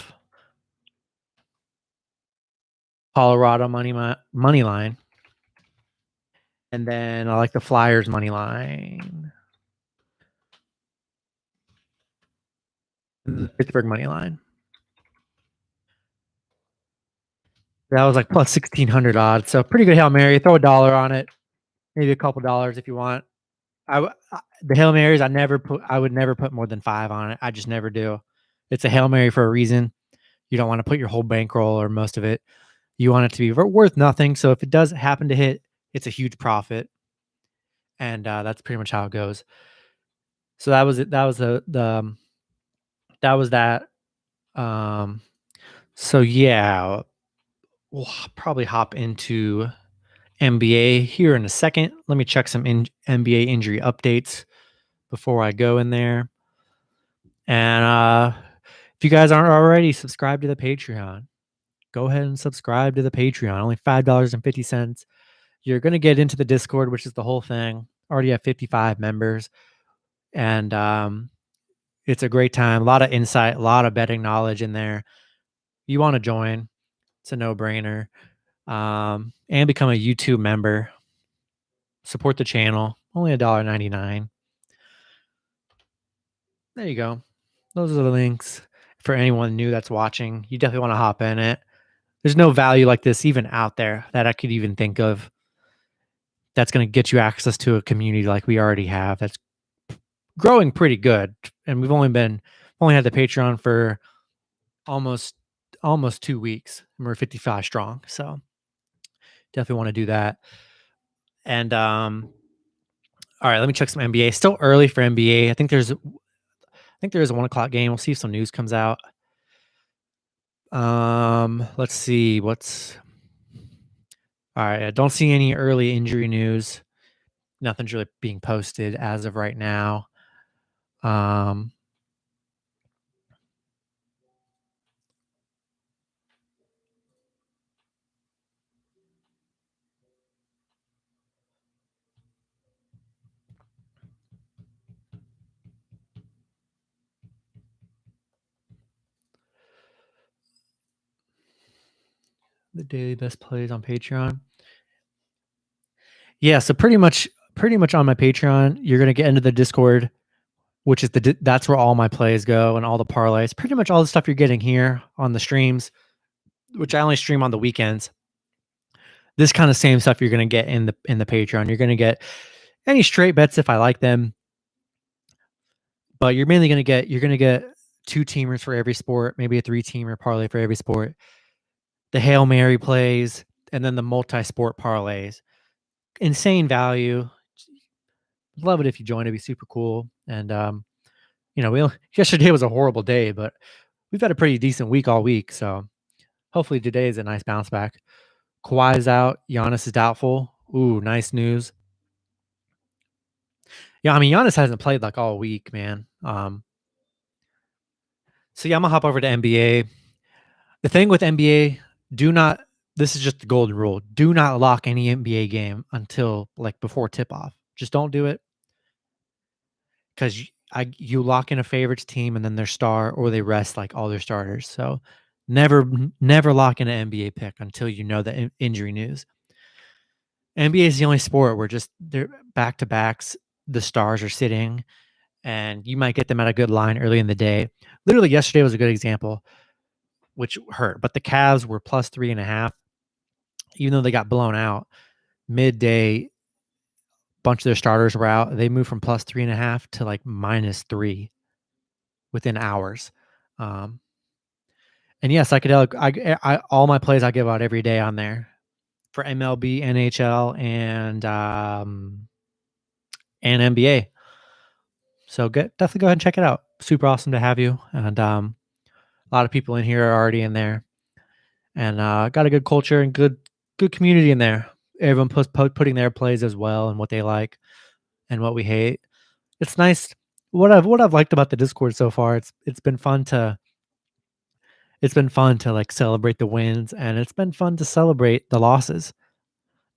Colorado money line, and then I like the Flyers money line, the Pittsburgh money line. That was like plus 1,600 odds, so pretty good Hail Mary. Throw $1 on it, maybe a couple dollars if you want. The Hail Marys, I would never put more than 5 on it. I just never do. It's a Hail Mary for a reason. You don't want to put your whole bankroll or most of it. You want it to be worth nothing. So if it does happen to hit, it's a huge profit. And that's pretty much how it goes. So that was it. That was that was that. So yeah, we'll probably hop into NBA here in a second. Let me check some NBA injury updates before I go in there. And if you guys aren't already subscribed to the Patreon, go ahead and subscribe to the Patreon. Only $5.50. You're going to get into the Discord, which is the whole thing. Already have 55 members. And it's a great time. A lot of insight, a lot of betting knowledge in there. You want to join. It's a no-brainer. And become a YouTube member. Support the channel. Only $1.99. There you go. Those are the links for anyone new that's watching. You definitely want to hop in it. There's no value like this even out there that I could even think of that's going to get you access to a community like we already have that's growing pretty good. And we've only had the Patreon for almost 2 weeks. And we're 55 strong. So definitely want to do that. And all right, let me check some NBA. Still early for NBA. I think there's a 1:00 game. We'll see if some news comes out. Let's see all right. I don't see any early injury news. Nothing's really being posted as of right now. The daily best plays on Patreon. Yeah, so pretty much on my Patreon, you're gonna get into the Discord, which is that's where all my plays go and all the parlays. Pretty much all the stuff you're getting here on the streams, which I only stream on the weekends. This kind of same stuff you're gonna get in the Patreon. You're gonna get any straight bets if I like them, but you're mainly gonna get 2-teamers for every sport, maybe a 3-teamer parlay for every sport, the Hail Mary plays, and then the multi-sport parlays. Insane value. Love it if you join. It'd be super cool. And yesterday was a horrible day, but we've had a pretty decent week all week. So hopefully today is a nice bounce back. Kawhi's out. Giannis is doubtful. Ooh, nice news. Yeah, I mean Giannis hasn't played like all week, man. So yeah, I'm gonna hop over to NBA. The thing with NBA, do not. This is just the golden rule. Do not lock any NBA game until like before tip off. Just don't do it because you lock in a favorites team and then their star or they rest like all their starters. So never lock in an NBA pick until you know the injury news. NBA is the only sport where just they're back to backs. The stars are sitting, and you might get them at a good line early in the day. Literally, yesterday was a good example, which hurt. But the Cavs were plus 3.5, even though they got blown out midday. Bunch of their starters were out. They moved from plus 3.5 to like -3 within hours. And yeah, psychedelic. I all my plays I give out every day on there for MLB, NHL, and NBA. So definitely go ahead and check it out. Super awesome to have you. And a lot of people in here are already in there, and got a good culture and good community in there. Everyone putting their plays as well and what they like and what we hate. It's nice. What I've liked about the Discord so far, it's been fun to like celebrate the wins, and it's been fun to celebrate the losses.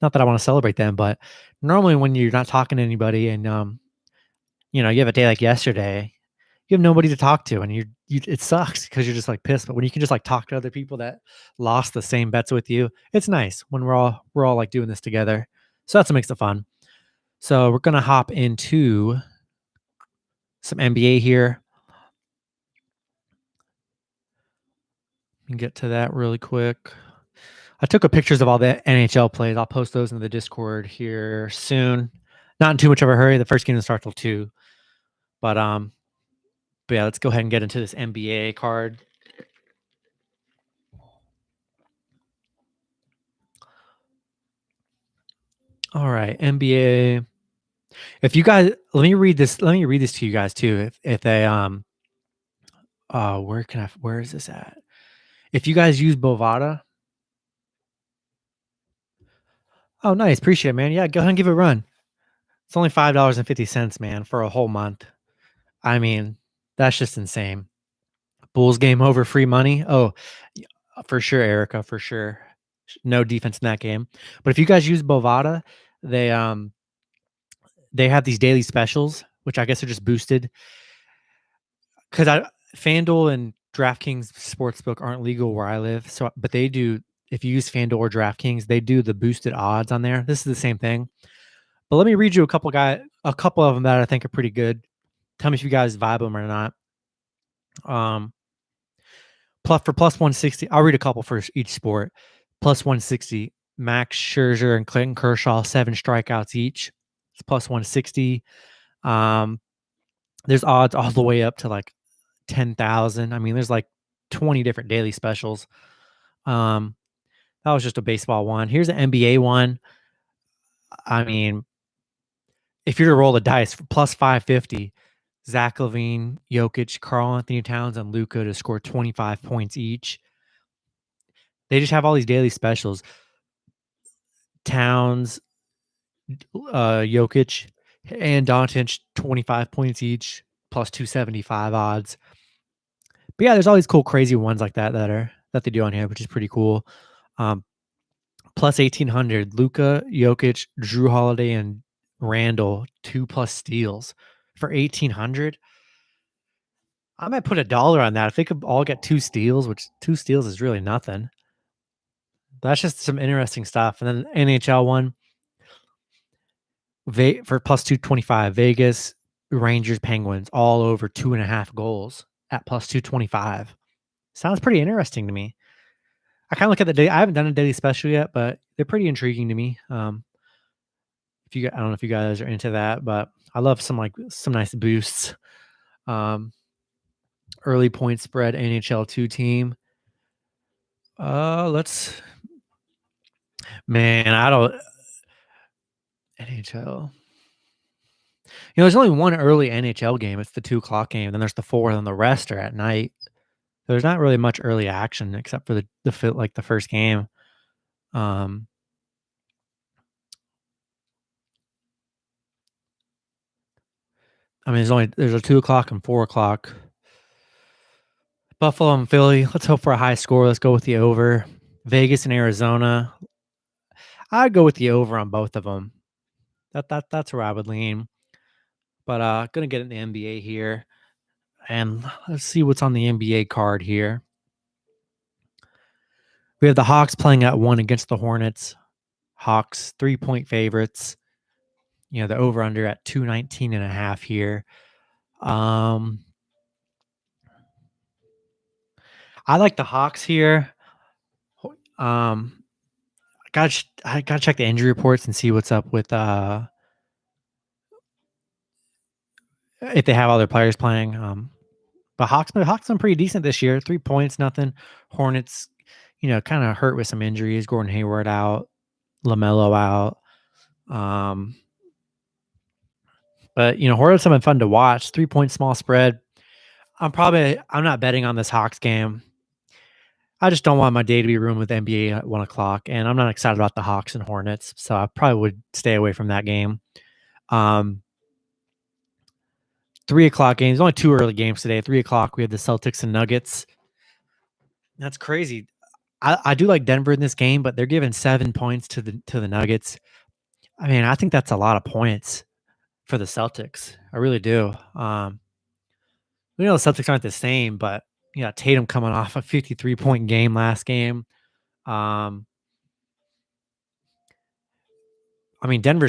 Not that I want to celebrate them, but normally when you're not talking to anybody and you have a day like yesterday, you have nobody to talk to, and you it sucks because you're just like pissed. But when you can just like talk to other people that lost the same bets with you, it's nice when we're all like doing this together. So that's what makes it fun. So we're gonna hop into some NBA here and get to that really quick. I took a pictures of all the NHL plays. I'll post those in the Discord here soon. Not in too much of a hurry. The first game doesn't start till 2. But yeah, let's go ahead and get into this NBA card. All right, NBA. If you guys let me read this to you guys too. If they where is this at? If you guys use Bovada. Oh, nice. Appreciate it, man. Yeah, go ahead and give it a run. It's only $5.50, man, for a whole month. I mean, that's just insane. Bulls game over, free money. Oh, for sure, Erica, for sure. No defense in that game. But if you guys use Bovada, they have these daily specials, which I guess are just boosted. Because FanDuel and DraftKings Sportsbook aren't legal where I live. So, but they do. If you use FanDuel or DraftKings, they do the boosted odds on there. This is the same thing. But let me read you a couple of them that I think are pretty good. Tell me if you guys vibe them or not. For plus 160, I'll read a couple for each sport. Plus 160, Max Scherzer and Clayton Kershaw, 7 strikeouts each. It's plus 160. There's odds all the way up to like 10,000. I mean, there's like 20 different daily specials. That was just a baseball one. Here's an NBA one. I mean, if you're to roll the dice for plus 550, Zach LaVine, Jokic, Karl Anthony Towns, and Luka to score 25 points each. They just have all these daily specials. Towns, Jokic, and Doncic, 25 points each, plus 275 odds. But yeah, there's all these cool, crazy ones like that that they do on here, which is pretty cool. Plus 1,800, Luka, Jokic, Drew Holiday, and Randall, 2+ steals for 1,800. I might put $1 on that. If they could all get 2 steals, which 2 steals is really nothing. That's just some interesting stuff. And then NHL one for plus 225, Vegas, Rangers, Penguins, all over 2.5 goals at plus 225. Sounds pretty interesting to me. I kind of look at the day. I haven't done a daily special yet, but they're pretty intriguing to me. I don't know if you guys are into that, but I love some nice boosts. Early point spread NHL 2 team. Man, I don't NHL. There's only one early NHL game. It's the 2 o'clock game. Then there's the 4, and then the rest are at night. There's not really much early action except for the first game. Um, there's a 2 o'clock and 4 o'clock. Buffalo and Philly. Let's hope for a high score. Let's go with the over. Vegas and Arizona. I'd go with the over on both of them. That's where I would lean. But gonna get in the NBA here, and let's see what's on the NBA card here. We have the Hawks playing at 1 against the Hornets. Hawks 3-point favorites. The over under at 219.5 here. I like the Hawks here. I gotta check the injury reports and see what's up with if they have other players playing. But Hawks been pretty decent this year. 3 points, nothing. Hornets, kind of hurt with some injuries. Gordon Hayward out, LaMelo out. But Hornets have been fun to watch. 3-point small spread. I'm not betting on this Hawks game. I just don't want my day to be ruined with NBA at 1 o'clock, and I'm not excited about the Hawks and Hornets, so I probably would stay away from that game. 3 o'clock games, only 2 early games today. 3 o'clock, we have the Celtics and Nuggets. That's crazy. I do like Denver in this game, but they're giving 7 points to the Nuggets. I think that's a lot of points for the Celtics. I really do. We know the Celtics aren't the same, but Tatum coming off a 53-point game last game. Denver's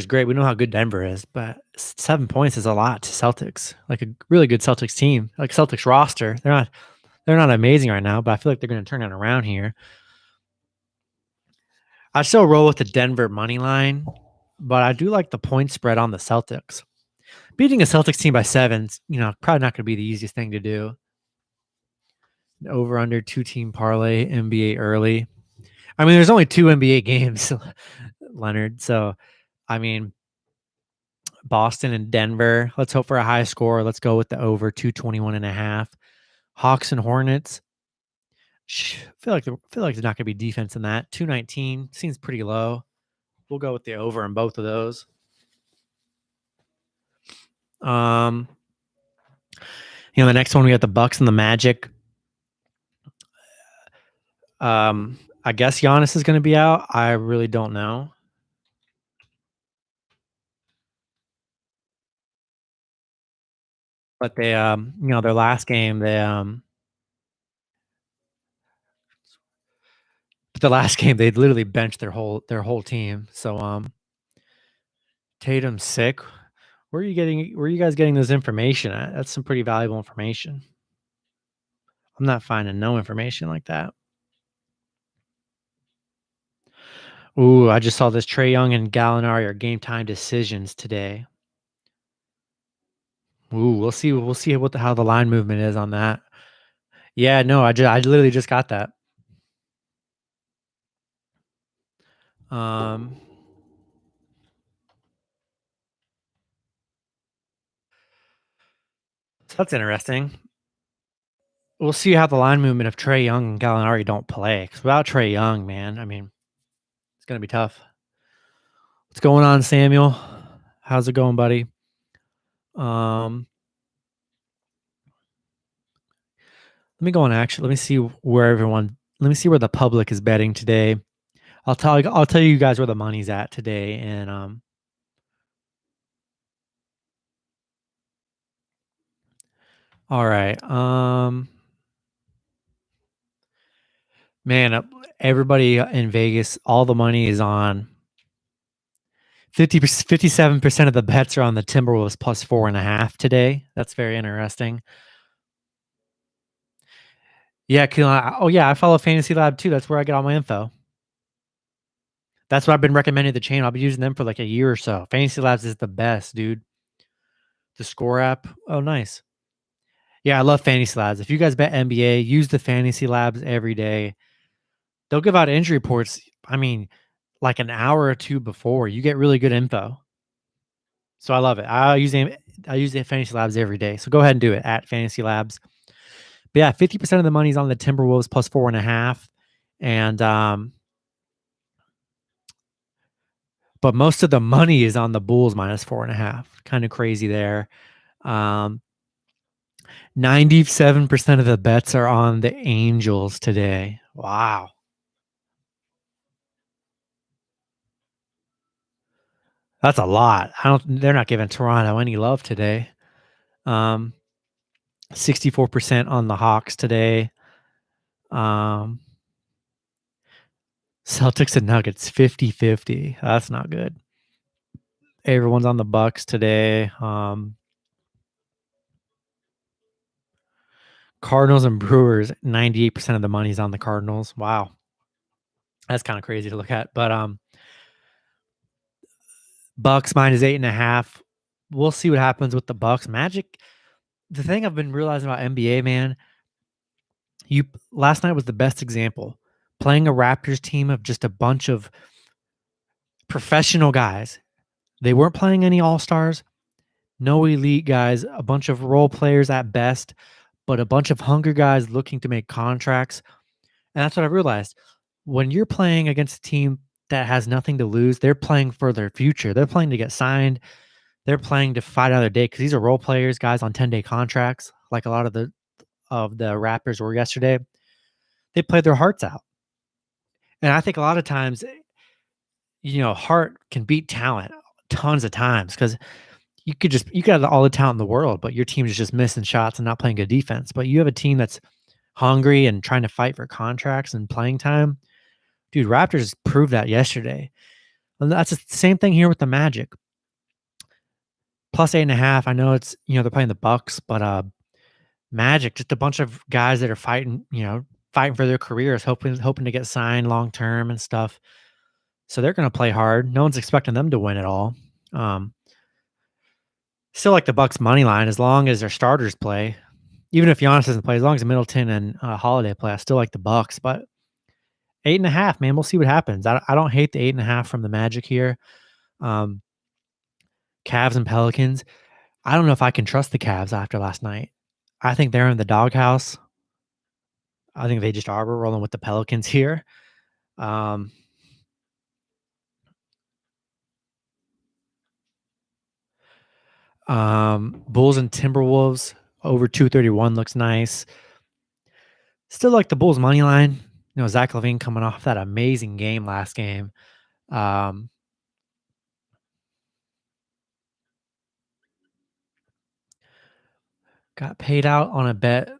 great. We know how good Denver is, but 7 points is a lot to Celtics. Like a really good Celtics team, like Celtics roster. They're not amazing right now, but I feel like they're going to turn it around here. I still roll with the Denver money line, but I do like the point spread on the Celtics. Beating a Celtics team by 7, probably not going to be the easiest thing to do. Over under 2-team parlay, NBA early. There's only 2 NBA games, Leonard. So, Boston and Denver. Let's hope for a high score. Let's go with the over 221.5. Hawks and Hornets. I feel like there's not going to be defense in that. 219 seems pretty low. We'll go with the over in both of those. The next one we got the Bucks and the Magic. I guess Giannis is going to be out. I really don't know. But they, their last game, the last game they literally benched their whole team. So, Tatum's sick. Where are you guys getting this information at? That's some pretty valuable information. I'm not finding no information like that. Ooh, I just saw this. Trae Young and Gallinari are game time decisions today. Ooh, we'll see how the line movement is on that. Yeah, no, I literally just got that. So that's interesting. We'll see how the line movement if Trae Young and Gallinari don't play. Because without Trae Young, man, it's gonna be tough. What's going on, Samuel? How's it going, buddy? Let me go on action. Let me see where the public is betting today. I'll tell you guys where the money's at today, and all right. Man, everybody in Vegas, all the money is on 57% of the bets are on the Timberwolves plus 4.5 today. That's very interesting. Yeah, I follow Fantasy Lab too. That's where I get all my info. That's what I've been recommending the channel. I've been using them for like a year or so. Fantasy Labs is the best, dude. The score app. Oh, nice. Yeah, I love Fantasy Labs. If you guys bet NBA, use the Fantasy Labs every day. They'll give out injury reports. Like an hour or two before. You get really good info. So I love it. I use the Fantasy Labs every day. So go ahead and do it at Fantasy Labs. But yeah, 50% of the money's on the Timberwolves plus 4.5. And but most of the money is on the Bulls minus 4.5. Kind of crazy there. 97% of the bets are on the Angels today. Wow. That's a lot. They're not giving Toronto any love today. 64% on the Hawks today. Celtics and Nuggets 50-50. That's not good. Everyone's on the Bucks today. Cardinals and Brewers, 98% of the money's on the Cardinals. Wow. That's kind of crazy to look at. But Bucks minus 8.5. We'll see what happens with the Bucks. Magic. The thing I've been realizing about NBA, man, last night was the best example. Playing a Raptors team of just a bunch of professional guys. They weren't playing any all-stars, no elite guys, a bunch of role players at best, but a bunch of hunger guys looking to make contracts. And that's what I realized. When you're playing against a team that has nothing to lose, they're playing for their future. They're playing to get signed. They're playing to fight another day because these are role players, guys on 10-day contracts, like a lot of the Raptors were yesterday. They played their hearts out. And I think a lot of times, heart can beat talent tons of times because you could have all the talent in the world, but your team is just missing shots and not playing good defense. But you have a team that's hungry and trying to fight for contracts and playing time. Dude, Raptors proved that yesterday. And that's the same thing here with the Magic. Plus 8.5. I know it's, they're playing the Bucks, but Magic, just a bunch of guys that are fighting for their careers, hoping to get signed long term and stuff. So they're going to play hard. No one's expecting them to win at all. Still like the Bucks money line as long as their starters play. Even if Giannis doesn't play, as long as Middleton and Holiday play, I still like the Bucks. But 8.5, man, we'll see what happens. I don't hate the 8.5 from the Magic here. Cavs and Pelicans. I don't know if I can trust the Cavs after last night. I think they're in the doghouse. I think they just are. We're rolling with the Pelicans here. Bulls and Timberwolves over 231 looks nice. Still like the Bulls money line. Zach LaVine coming off that amazing game last game. Got paid out on a bet.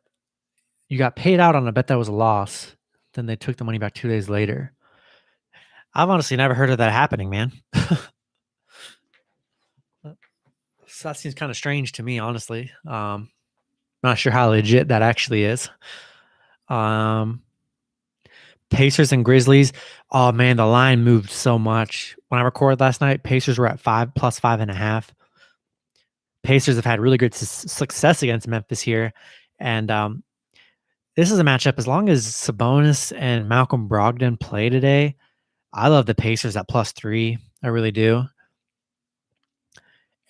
You got paid out on a bet that was a loss. Then they took the money back 2 days later. I've honestly never heard of that happening, man. So that seems kind of strange to me, honestly. Not sure how legit that actually is. Pacers and Grizzlies. Oh man, the line moved so much. When I recorded last night, Pacers were at 5 plus 5.5. Pacers have had really good success against Memphis here. And this is a matchup. As long as Sabonis and Malcolm Brogdon play today, I love the Pacers at +3. I really do.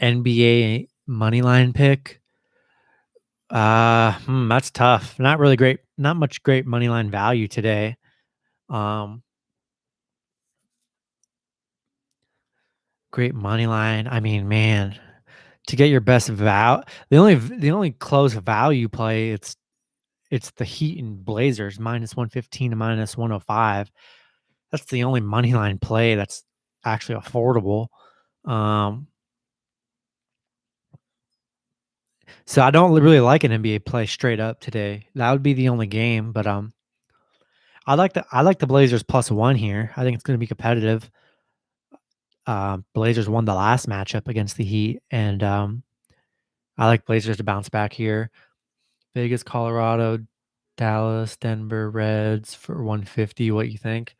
NBA money line pick. That's tough. Not really great. Not much great money line value today. Great money line. I mean, man, to get your best value, the only close value play, it's the Heat and Blazers -115 to -105. That's the only money line play that's actually affordable. So I don't really like an NBA play straight up today. That would be the only game, but I like the Blazers +1 here. I think it's going to be competitive. Blazers won the last matchup against the Heat, and I like Blazers to bounce back here. Vegas, Colorado, Dallas, Denver, Reds for 150. What you think?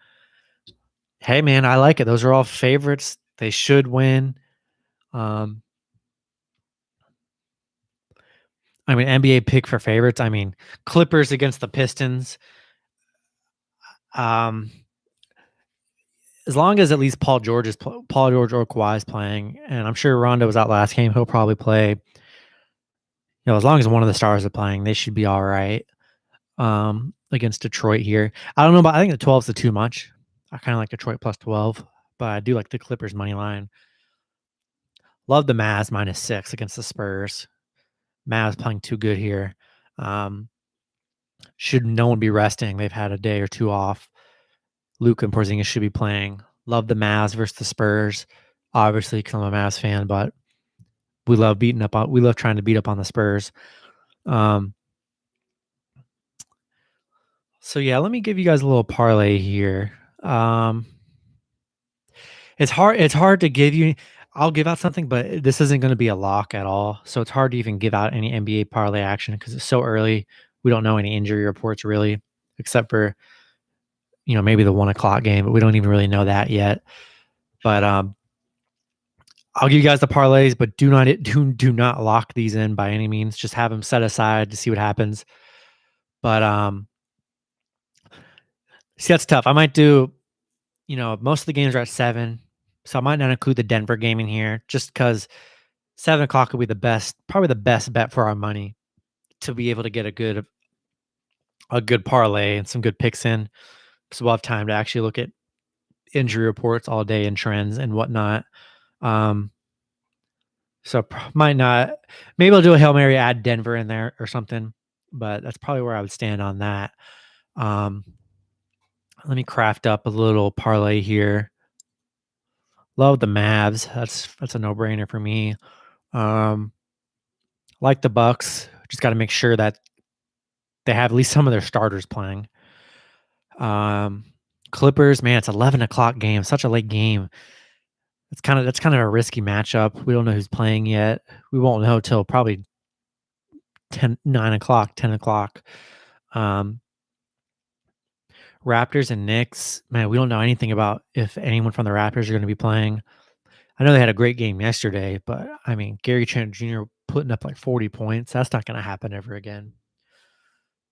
Hey, man, I like it. Those are all favorites. They should win. NBA pick for favorites. Clippers against the Pistons. as long as at least Paul George or Kawhi is playing, and I'm sure Rondo was out last game, he'll probably play. As long as one of the stars are playing, they should be all right against Detroit here. I don't know, but I think the 12 is too much. I kind of like Detroit plus 12, but I do like the Clippers money line. Love the Mavs -6 against the Spurs. Mavs playing too good here. Should no one be resting? They've had a day or two off. Luka and Porzingis should be playing. Love the Mavs versus the Spurs. Obviously, because I'm a Mavs fan, but we love trying to beat up on the Spurs. So yeah, let me give you guys a little parlay here. It's hard to give you. I'll give out something, but this isn't going to be a lock at all. So it's hard to even give out any NBA parlay action because it's so early. We don't know any injury reports really, except for maybe the 1:00 game, but we don't even really know that yet. But I'll give you guys the parlays, but do not lock these in by any means. Just have them set aside to see what happens. But see, that's tough. I might do, most of the games are at 7, so I might not include the Denver game in here just because 7:00 would be probably the best bet for our money to be able to get a good parlay and some good picks in. So we'll have time to actually look at injury reports all day and trends and whatnot. So might not. Maybe I'll do a Hail Mary, add Denver in there or something, but that's probably where I would stand on that. Let me craft up a little parlay here. Love the Mavs. That's a no-brainer for me. Like the Bucks. Just got to make sure that they have at least some of their starters playing. Clippers, man, it's 11:00 game. Such a late game. That's kind of a risky matchup. We don't know who's playing yet. We won't know till probably 9:00, 10:00. Raptors and Knicks, man, we don't know anything about if anyone from the Raptors are going to be playing. I know they had a great game yesterday, but I mean, Gary Trent Jr. putting up like 40 points. That's not going to happen ever again.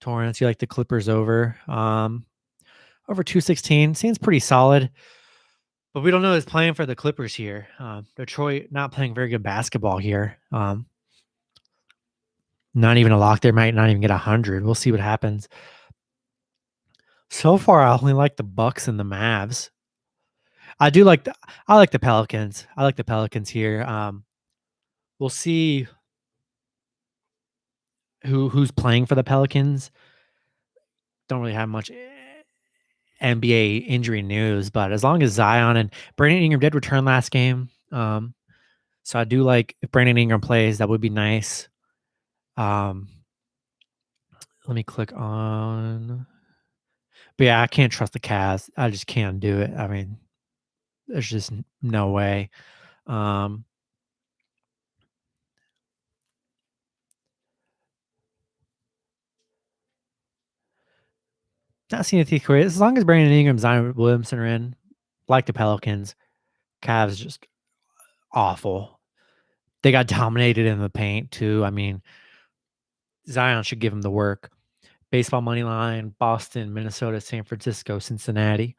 Torrance, you like the Clippers over 216. Seems pretty solid, but we don't know who's playing for the Clippers here. Detroit not playing very good basketball here. Not even a lock. They might not even get 100. We'll see what happens. So far, I only like the Bucks and the Mavs. I like the Pelicans. I like the Pelicans here. We'll see who's playing for the Pelicans. Don't really have much NBA injury news, but as long as Zion and Brandon Ingram did return last game, so I do like if Brandon Ingram plays, that would be nice. Let me click on. But yeah, I can't trust the Cavs. I just can't do it. I mean, there's just no way. Not seeing anything great. As long as Brandon Ingram, Zion Williamson are in, like the Pelicans, Cavs just awful. They got dominated in the paint too. I mean, Zion should give him the work. Baseball money line, Boston, Minnesota, San Francisco, Cincinnati.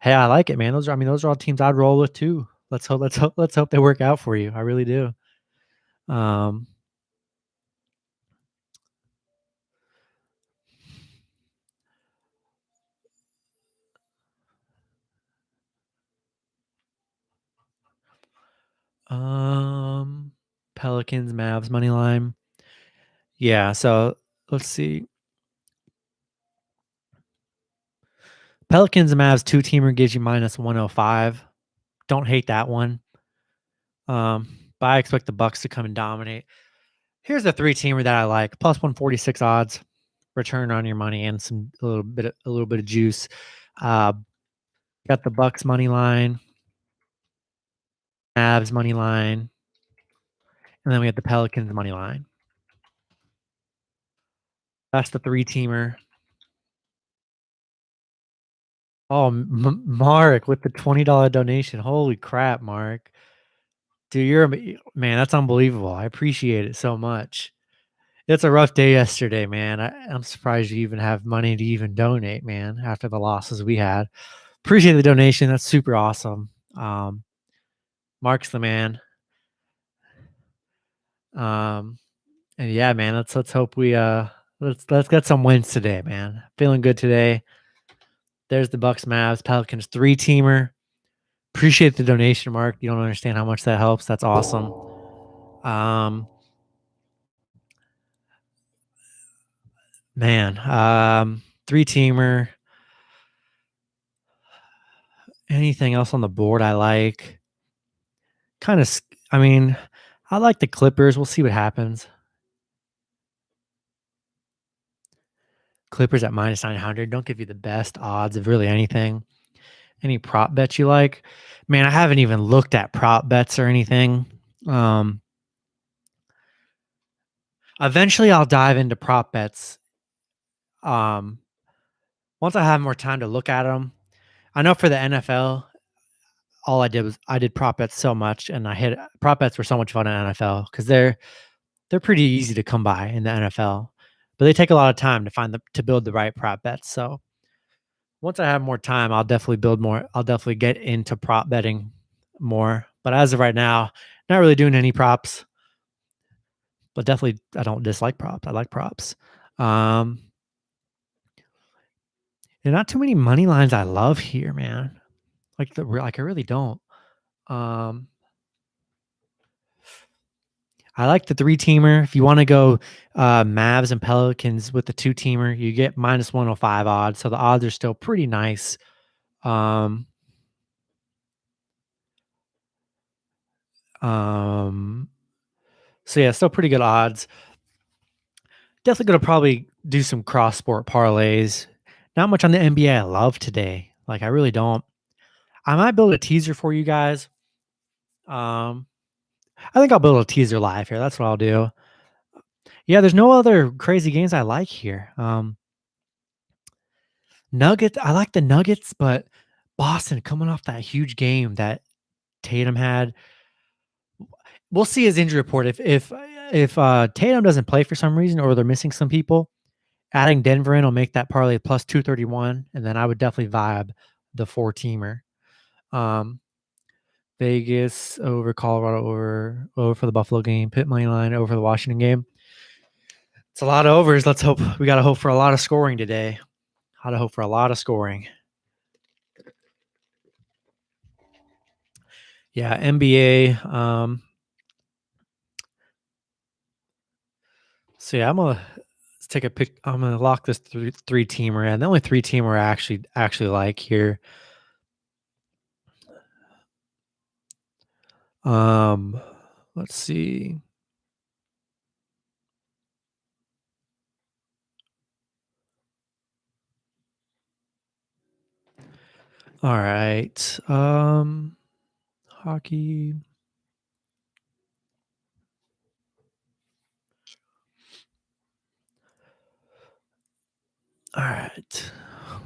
Hey, I like it, man. Those are all teams I'd roll with too. Let's hope they work out for you. I really do. Pelicans, Mavs money line. Yeah, so let's see. Pelicans and Mavs 2-teamer gives you -105. Don't hate that one. But I expect the Bucks to come and dominate. Here's the 3-teamer that I like. +146 odds. Return on your money and a little bit of juice. Got the Bucks money line, Mavs money line, and then we have the Pelicans money line. That's the 3-teamer. Oh, Mark with the $20 donation. Holy crap, Mark. Dude, man, that's unbelievable. I appreciate it so much. It's a rough day yesterday, man. I'm surprised you even have money to even donate, man, after the losses we had. Appreciate the donation. That's super awesome. Mark's the man. And yeah, man, let's hope we let's get some wins today, man. Feeling good today. There's the Bucks, Mavs, Pelicans 3-teamer. Appreciate the donation, Mark. You don't understand how much that helps. That's awesome. Man, 3-teamer. Anything else on the board I like? I like the Clippers. We'll see what happens. Clippers at -900 don't give you the best odds of really anything. Any prop bets you like? Man, I haven't even looked at prop bets or anything. Eventually I'll dive into prop bets. Once I have more time to look at them. I know for the NFL, all I did was I did prop bets so much, and prop bets were so much fun in NFL because they're pretty easy to come by in the NFL, but they take a lot of time to build the right prop bets. So once I have more time, I'll definitely build more. I'll definitely get into prop betting more. But as of right now, not really doing any props. But definitely, I don't dislike props. I like props. There are not too many money lines I love here, man. I really don't. I like the 3-teamer. If you want to go Mavs and Pelicans with the 2-teamer, you get -105 odds. So the odds are still pretty nice. So yeah, still pretty good odds. Definitely going to probably do some cross-sport parlays. Not much on the NBA I love today. Like, I really don't. I might build a teaser for you guys. I think I'll build a teaser live here. That's what I'll do. Yeah, there's no other crazy games I like here. Nuggets, I like the Nuggets, but Boston coming off that huge game that Tatum had. We'll see his injury report. If Tatum doesn't play for some reason or they're missing some people, adding Denver in will make that parlay plus 231, and then I would definitely vibe the 4-teamer. Vegas over Colorado over for the Buffalo game, Pitt money line over the Washington game. It's a lot of overs. Let's hope we got to hope for a lot of scoring today. How to hope for a lot of scoring. Yeah, NBA. So yeah, I'm gonna take a pick. I'm gonna lock this 3-teamer in. The only 3-teamer I actually like here. Let's see. All right. Hockey. All right.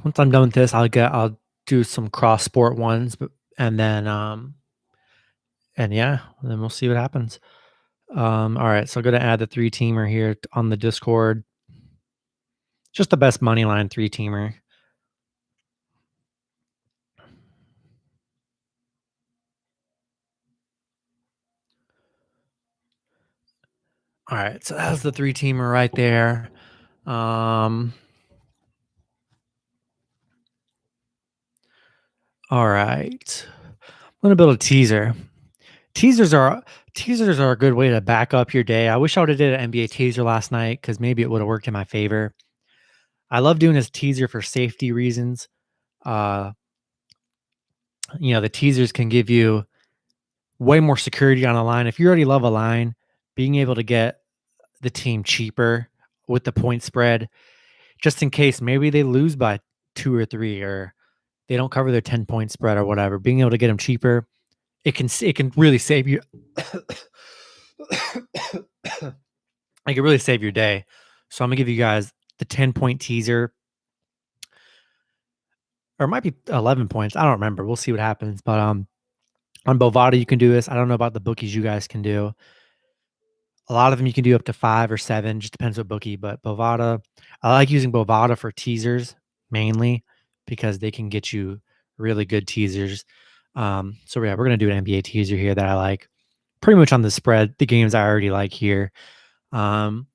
Once I'm done with this, I'll do some cross sport ones, and then then we'll see what happens. All right. So I'm gonna add the 3-teamer here on the Discord. Just the best money line 3-teamer. All right, so that's the 3-teamer right there. All right, I'm gonna build a teaser. Teasers are a good way to back up your day. I wish I would have did an NBA teaser last night because maybe it would have worked in my favor. I love doing this teaser for safety reasons. The teasers can give you way more security on a line. If you already love a line, being able to get the team cheaper with the point spread, just in case maybe they lose by 2 or 3 or they don't cover their 10-point spread or whatever, being able to get them cheaper, it can really save you. It can really save your day. So I'm gonna give you guys the 10-point teaser, or it might be 11 points. I don't remember. We'll see what happens. But on Bovada, you can do this. I don't know about the bookies you guys can do. A lot of them you can do up to 5 or 7. Just depends what bookie. But Bovada, I like using Bovada for teasers mainly because they can get you really good teasers. So yeah, we're gonna do an NBA teaser here that I like. Pretty much on the spread, the games I already like here. Um,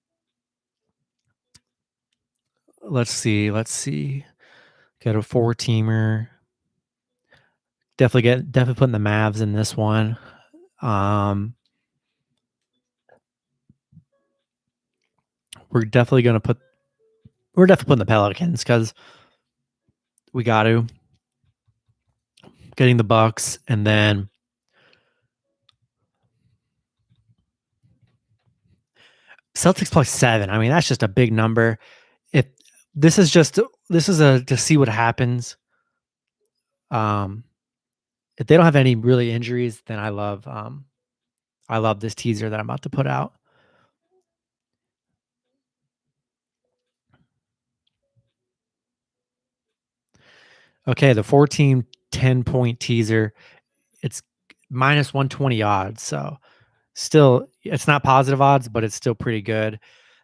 let's see. Got a 4-teamer. Definitely putting the Mavs in this one. We're definitely putting the Pelicans because we got to getting the Bucks, and then Celtics +7. I mean, that's just a big number. If this is a to see what happens. Um, if they don't have any really injuries, then I love this teaser that I'm about to put out. Okay, the 14 10-point teaser. It's -120 odds, so still it's not positive odds, but it's still pretty good.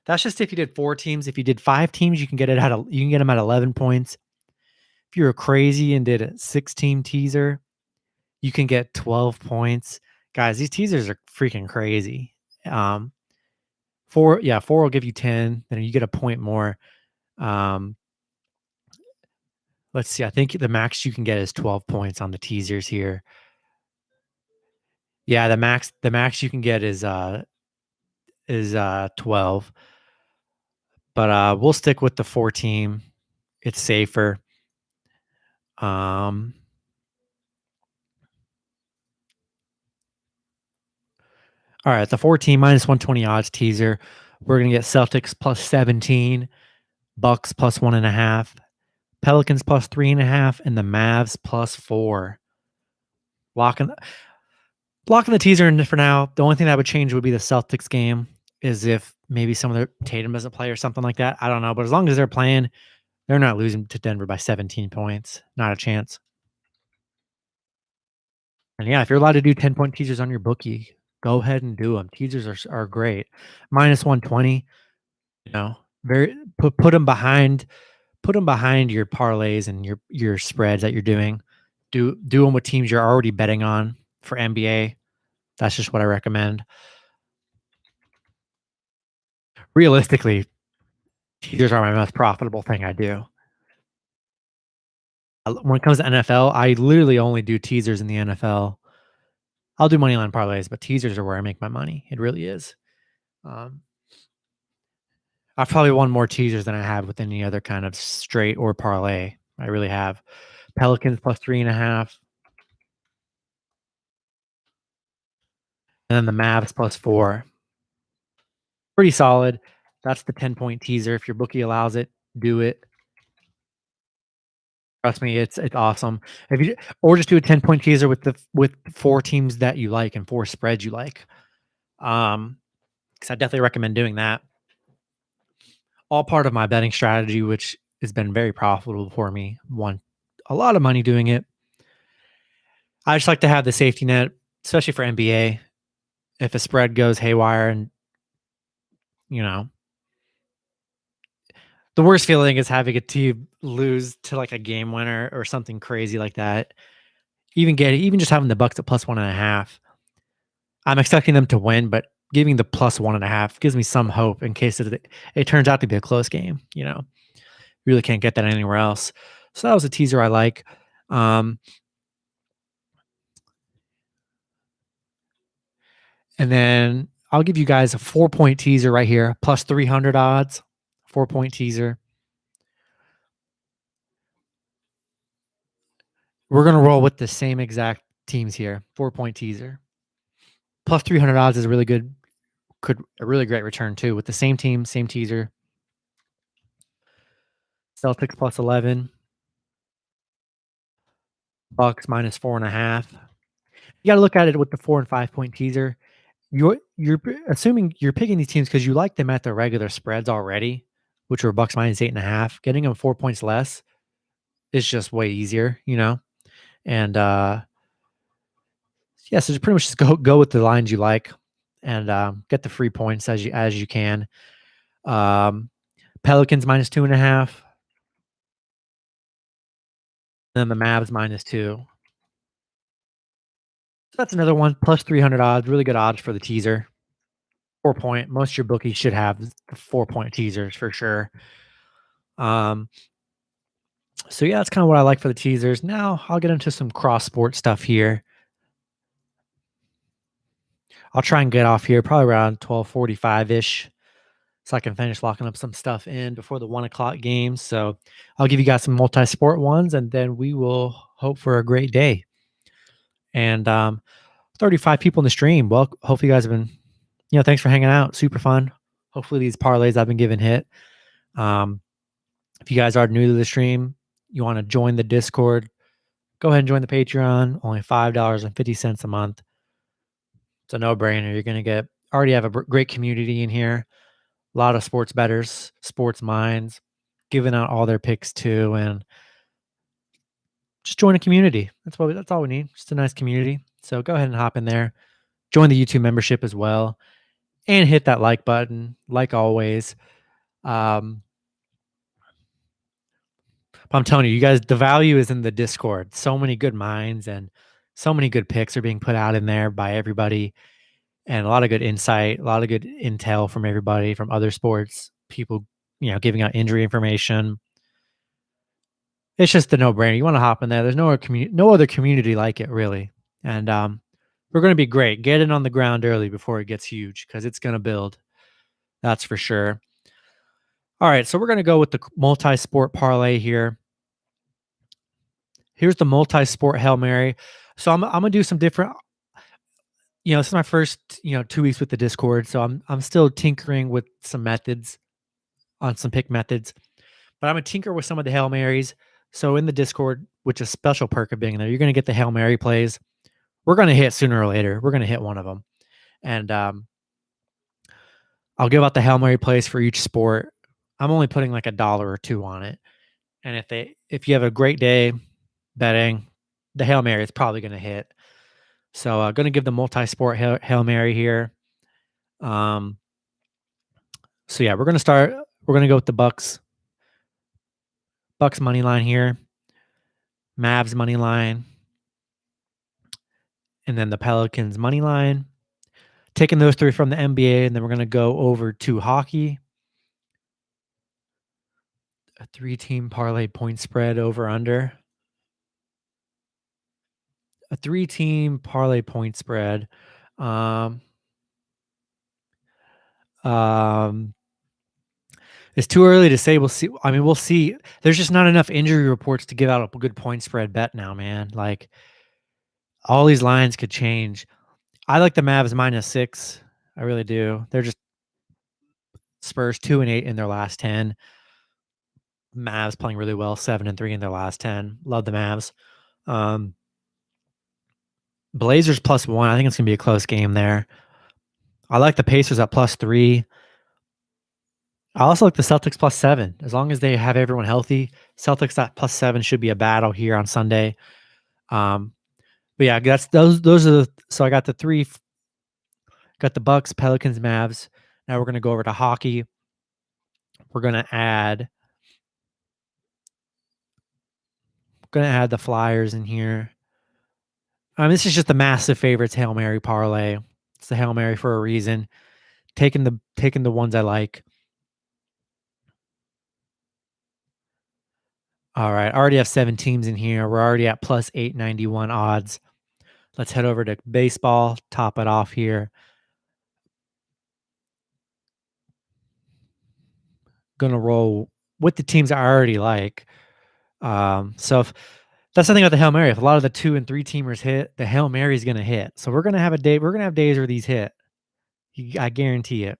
That's just if you did 4 teams. If you did 5 teams, you can get them at 11 points. If you were crazy and did a 6-team teaser, you can get 12 points. Guys, these teasers are freaking crazy. Um, 4 will give you 10, then you get a point more. Um, let's see. I think the max you can get is 12 points on the teasers here. Yeah, the max you can get is 12. But we'll stick with the 4-team. It's safer. Um, all right, the 4-team -120 odds teaser. We're gonna get Celtics +17, Bucks +1.5, Pelicans +3.5, and the Mavs +4. Locking locking the teaser in for now. The only thing that would change would be the Celtics game. Is if maybe some of their Tatum doesn't play or something like that. I don't know, but as long as they're playing, they're not losing to Denver by 17 points. Not a chance. And yeah, if you're allowed to do 10-point teasers on your bookie, go ahead and do them. Teasers are great. -120, you know, very put them behind your parlays and your spreads that you're doing. Do them with teams you're already betting on for NBA. That's just what I recommend. Realistically, teasers are my most profitable thing I do. When it comes to NFL, I literally only do teasers in the NFL. I'll do money line parlays, but teasers are where I make my money. It really is. Um, I've probably won more teasers than I have with any other kind of straight or parlay. I really have. Pelicans +3.5, and then the Mavs +4. Pretty solid. That's the 10-point teaser. If your bookie allows it, do it. Trust me, it's awesome. If you or just do a 10-point teaser with 4 teams that you like and 4 spreads you like. Because I definitely recommend doing that. All part of my betting strategy, which has been very profitable for me. Won a lot of money doing it. I just like to have the safety net, especially for NBA. If a spread goes haywire and, you know, the worst feeling is having a team lose to like a game winner or something crazy like that. Even just having the Bucks at +1.5. I'm expecting them to win, but giving the +1.5 gives me some hope in case it turns out to be a close game. Really can't get that anywhere else. So that was a teaser I like. Um, and then I'll give you guys a 4-point teaser right here, +300 odds, 4-point teaser. We're gonna roll with the same exact teams here, 4-point teaser. +300 odds is really good. A really great return too with the same team, same teaser. Celtics +11, Bucks -4.5. You got to look at it with the 4 and 5-point teaser. You're assuming you're picking these teams because you like them at their regular spreads already, which were Bucks -8.5. Getting them 4 points less is just way easier. And yeah, so just pretty much just go with the lines you like, and get the free points as you can. Um, Pelicans -2.5. then the Mavs -2. So that's another one, plus 300 odds, really good odds for the teaser. 4-point. Most of your bookies should have the 4-point teasers for sure. So yeah, that's kind of what I like for the teasers. Now I'll get into some cross sport stuff here. I'll try and get off here probably around 12:45 ish, so I can finish locking up some stuff in before the 1 o'clock game. So I'll give you guys some multi sport ones, and then we will hope for a great day. And 35 people in the stream. Well, hopefully you guys have been, thanks for hanging out. Super fun. Hopefully these parlays I've been giving hit. If you guys are new to the stream, you want to join the Discord, go ahead and join the Patreon. Only $5.50 a month. It's a no-brainer. You're going to already have a great community in here. A lot of sports bettors, sports minds, giving out all their picks too, and just join a community. That's all we need. Just a nice community. So go ahead and hop in there. Join the YouTube membership as well, and hit that like button, like always. I'm telling you, guys, the value is in the Discord. So many good minds and so many good picks are being put out in there by everybody, and a lot of good insight, a lot of good intel from everybody from other sports, people, giving out injury information. It's just a no-brainer. You want to hop in there. There's no other community like it, really. And we're going to be great. Get it on the ground early before it gets huge, because it's going to build. That's for sure. All right, so we're going to go with the multi-sport parlay here. Here's the multi-sport Hail Mary. So I'm going to do some different, this is my first, 2 weeks with the Discord. So I'm still tinkering with some methods, on some pick methods, but I'm going to tinker with some of the Hail Marys. So in the Discord, which is a special perk of being there, you're going to get the Hail Mary plays. We're going to hit sooner or later. We're going to hit one of them. And I'll give out the Hail Mary plays for each sport. I'm only putting like $1 or $2 on it. And if you have a great day betting, the Hail Mary is probably going to hit. So I'm going to give the multi-sport Hail Mary here. So yeah, we're going to go with the Bucks money line here, Mavs money line, and then the Pelicans money line. Taking those three from the NBA, and then we're going to go over to hockey. A 3-team parlay point spread over under. A 3-team parlay point spread. It's too early to say. We'll see. I mean, we'll see. There's just not enough injury reports to give out a good point spread bet now, man. Like, all these lines could change. I like the Mavs -6. I really do. They're just Spurs 2-8 in their last 10. Mavs playing really well, 7-3 in their last 10. Love the Mavs. Blazers +1. I think it's gonna be a close game there. I like the Pacers at +3. I also like the Celtics +7. As long as they have everyone healthy, Celtics at +7 should be a battle here on Sunday. But yeah, that's those are the. So I got the three. Got the Bucks, Pelicans, Mavs. Now we're gonna go over to hockey. We're gonna add the Flyers in here. This is just the massive favorites Hail Mary parlay. It's the Hail Mary for a reason. Taking the ones I like. All right, I already have 7 teams in here. We're already at +891 odds. Let's head over to baseball, top it off here. Gonna roll with the teams I already like. So if that's the thing about the Hail Mary. If a lot of the 2 and 3 teamers hit, the Hail Mary is gonna hit. So we're gonna have days where these hit. I guarantee it.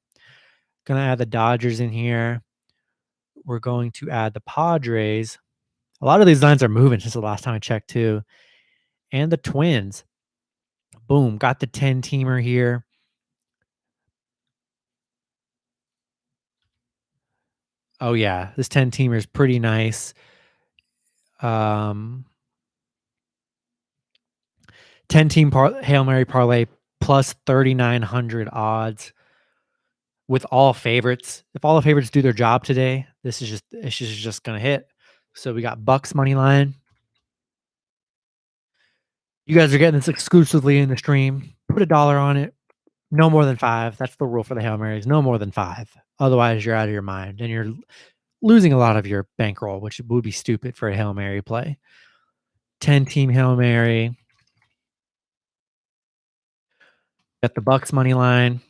Gonna add the Dodgers in here. We're going to add the Padres. A lot of these lines are moving since the last time I checked too. And the Twins. Boom. Got the 10-teamer here. Oh yeah. This 10-teamer is pretty nice. 10-team Hail Mary parlay plus 3,900 odds with all favorites. If all the favorites do their job today, it's just gonna hit. So we got Bucks money line. You guys are getting this exclusively in the stream. Put a dollar on it. No more than 5. That's the rule for the Hail Marys. No more than 5. Otherwise, you're out of your mind and you're losing a lot of your bankroll, which would be stupid for a Hail Mary play. 10-team Hail Mary. Got the Bucks money line.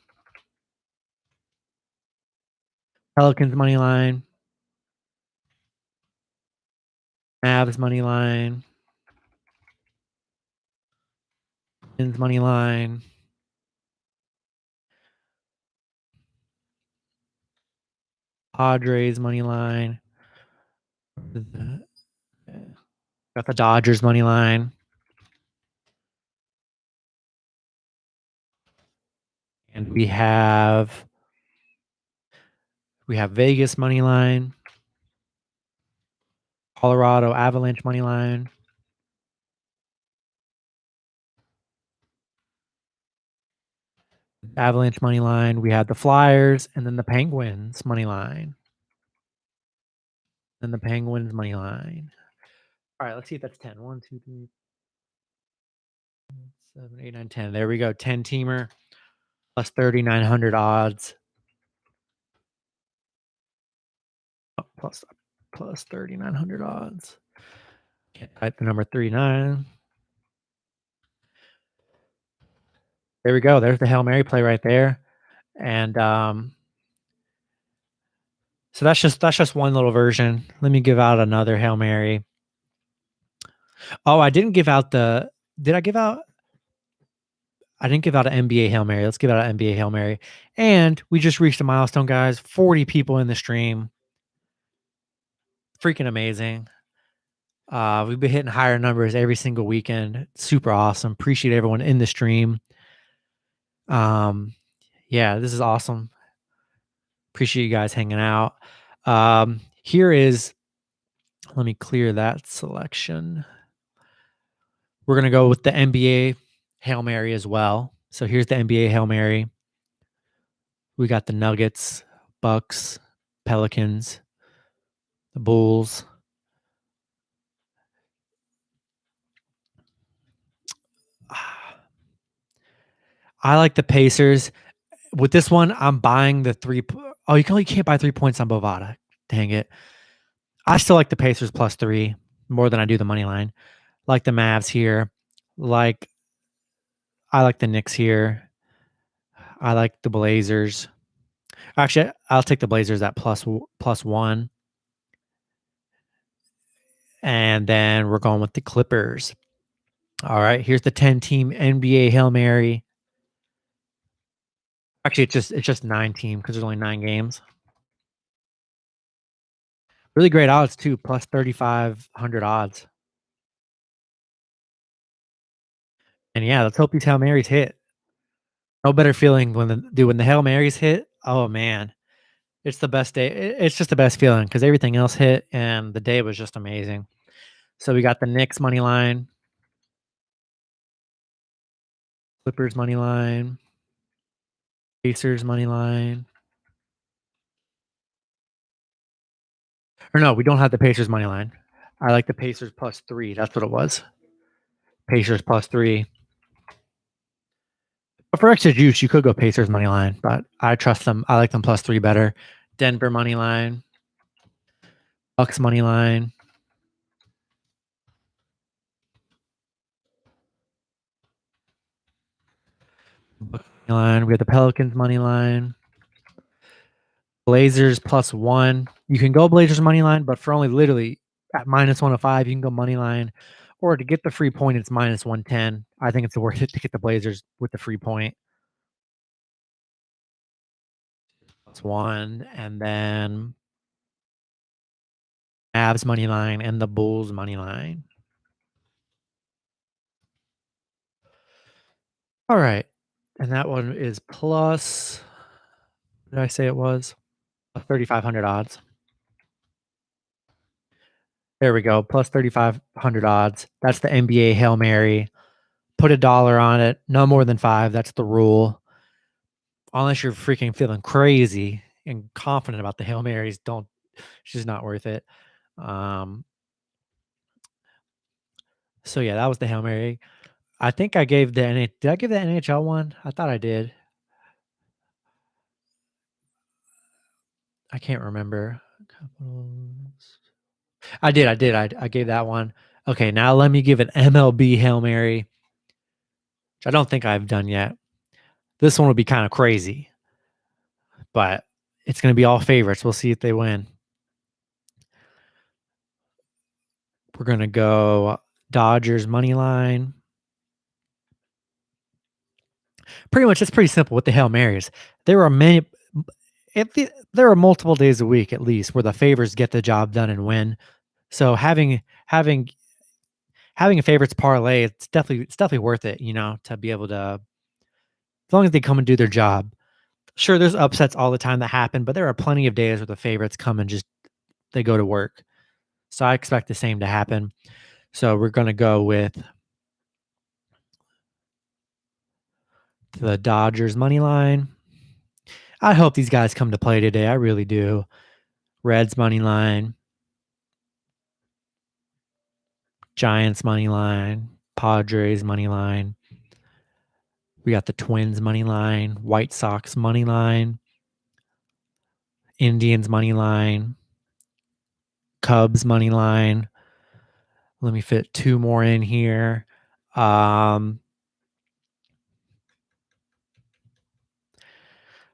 Pelicans money line. Mavs money line. Twins money line. Padres money line. Got the Dodgers money line. And we have Vegas money line. Colorado Avalanche money line. Avalanche money line. We had the Flyers and then the Penguins money line. Then the Penguins money line. All right, let's see if that's 10. 1, 2, 3, 7, 8, 9, 10. There we go. 10-teamer plus 3,900 odds. Oh, plus 3,900 odds. Can't type the number 39. There we go. There's the Hail Mary play right there. And so that's just one little version. Let me give out another Hail Mary. Oh, I didn't give out the. Did I give out? I didn't give out an NBA Hail Mary. Let's give out an NBA Hail Mary. And we just reached a milestone, guys. 40 people in the stream. Freaking amazing. We've been hitting higher numbers every single weekend. Super awesome. Appreciate everyone in the stream. Yeah, this is awesome. Appreciate you guys hanging out. Here is, let me clear that selection. We're going to go with the NBA Hail Mary as well. So here's the NBA Hail Mary. We got the Nuggets, Bucks, Pelicans, the Bulls. I like the Pacers. With this one, I'm buying the 3. Oh, you can't buy 3 points on Bovada. Dang it. I still like the Pacers plus 3 more than I do the money line. Like the Mavs here. I like the Knicks here. I like the Blazers. Actually, I'll take the Blazers at plus 1. And then we're going with the Clippers. All right, here's the 10-team NBA Hail Mary. Actually, it's just 9-team because there's only 9 games. Really great odds too, plus 3,500 odds. And yeah, let's hope these Hail Marys hit. No better feeling when the Hail Marys hit. Oh man, it's the best day. It's just the best feeling because everything else hit and the day was just amazing. So we got the Knicks money line, Clippers money line, Pacers money line. Or no, we don't have the Pacers money line. I like the Pacers plus 3. That's what it was. Pacers plus 3. But for extra juice, you could go Pacers money line, but I trust them. I like them plus 3 better. Denver money line, Bucks money line. Bucks money line. We have the Pelicans money line. Blazers plus 1. You can go Blazers money line, but for only literally at minus 105, you can go money line. Or to get the free point, it's minus 110. I think it's worth it to get the Blazers with the free point. That's 1. And then Avs money line and the Bulls money line. All right. And that one is plus, what did I say it was? 3,500 odds. There we go. Plus 3,500 odds. That's the NBA Hail Mary. Put a dollar on it. No more than 5. That's the rule. Unless you're freaking feeling crazy and confident about the Hail Marys, don't. It's just not worth it. So yeah, that was the Hail Mary. I think I gave did I give the NHL one? I thought I did. I can't remember. I did. I gave that one. Okay, now let me give an MLB Hail Mary, which I don't think I've done yet. This one will be kind of crazy, but it's going to be all favorites. We'll see if they win. We're going to go Dodgers money line. Pretty much, it's pretty simple with the Hail Marys. There are many, there are multiple days a week at least where the favors get the job done and win. So having a favorites parlay, it's definitely worth it, to be able to, as long as they come and do their job. Sure, there's upsets all the time that happen, but there are plenty of days where the favorites come and just they go to work. So I expect the same to happen. So we're going to go with the Dodgers money line. I hope these guys come to play today. I really do. Reds money line. Giants money line. Padres money line. We got the Twins money line. White Sox money line. Indians money line. Cubs money line. Let me fit two more in here.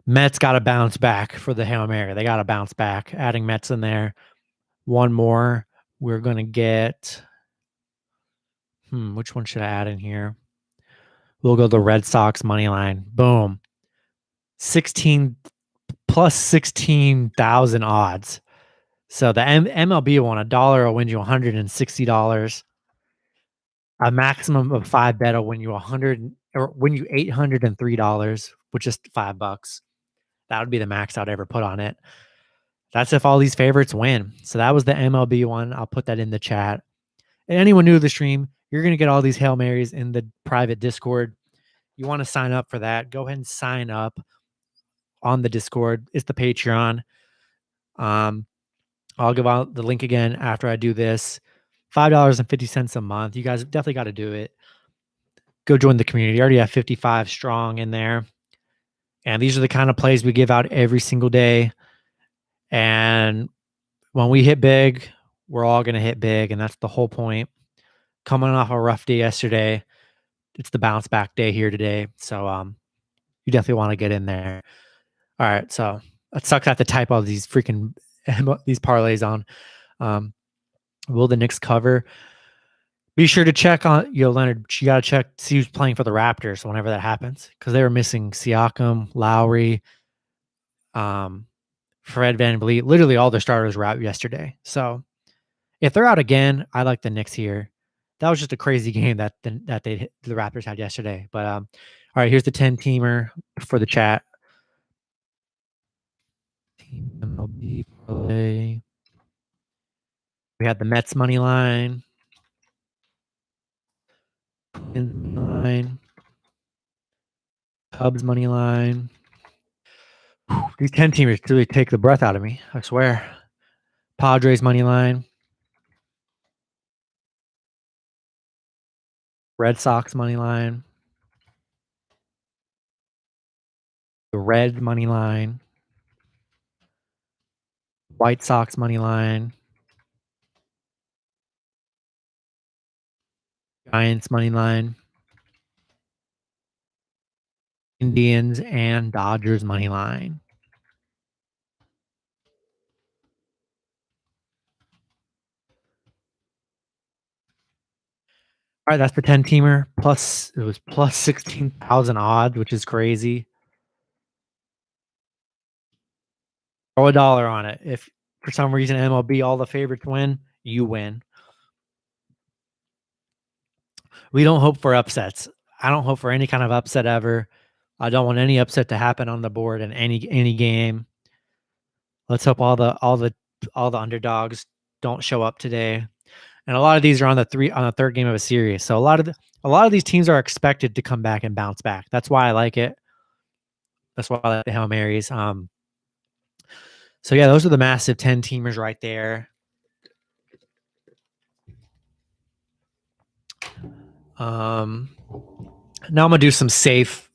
Mets got to bounce back for the Hail Mary. They got to bounce back. Adding Mets in there. One more. We're going to get... which one should I add in here? We'll go the Red Sox money line. Boom. 16 plus 16,000 odds. So the MLB one, $1 will win you $160. A maximum of 5 bet will win you $803, which is $5. That would be the max I'd ever put on it. That's if all these favorites win. So that was the MLB one. I'll put that in the chat. And anyone new to the stream, you're going to get all these Hail Marys in the private Discord. You want to sign up for that, go ahead and sign up on the Discord. It's the Patreon. I'll give out the link again after I do this. $5.50 a month. You guys definitely got to do it. Go join the community. I already have 55 strong in there. And these are the kind of plays we give out every single day. And when we hit big, we're all going to hit big. And that's the whole point. Coming off a rough day yesterday, it's the bounce back day here today. So you definitely want to get in there. All right. So it sucks I have to type all these freaking these parlays on. Will the Knicks cover? Be sure to check on Leonard. You got to check, see who's playing for the Raptors whenever that happens, because they were missing Siakam, Lowry, Fred VanVleet. Literally all their starters were out yesterday. So if they're out again, I like the Knicks here. That was just a crazy game that the Raptors had yesterday. But all right, here's the 10-teamer for the chat. Team MLB parlay. We had the Mets money line. Twins money line. Cubs money line. These 10-teamers really take the breath out of me, I swear. Padres money line. Red Sox money line. The Reds money line. White Sox money line. Giants money line. Indians and Dodgers money line. All right, that's the 10-teamer. It was plus 16,000 odds, which is crazy. Throw $1 on it. If for some reason MLB all the favorites win, you win. We don't hope for upsets. I don't hope for any kind of upset ever. I don't want any upset to happen on the board in any game. Let's hope all the underdogs don't show up today. And a lot of these are on the third game of a series. So a lot of these teams are expected to come back and bounce back. That's why I like it. That's why I like the Hail Marys. So yeah, those are the massive 10-teamers right there. Now I'm gonna do some safe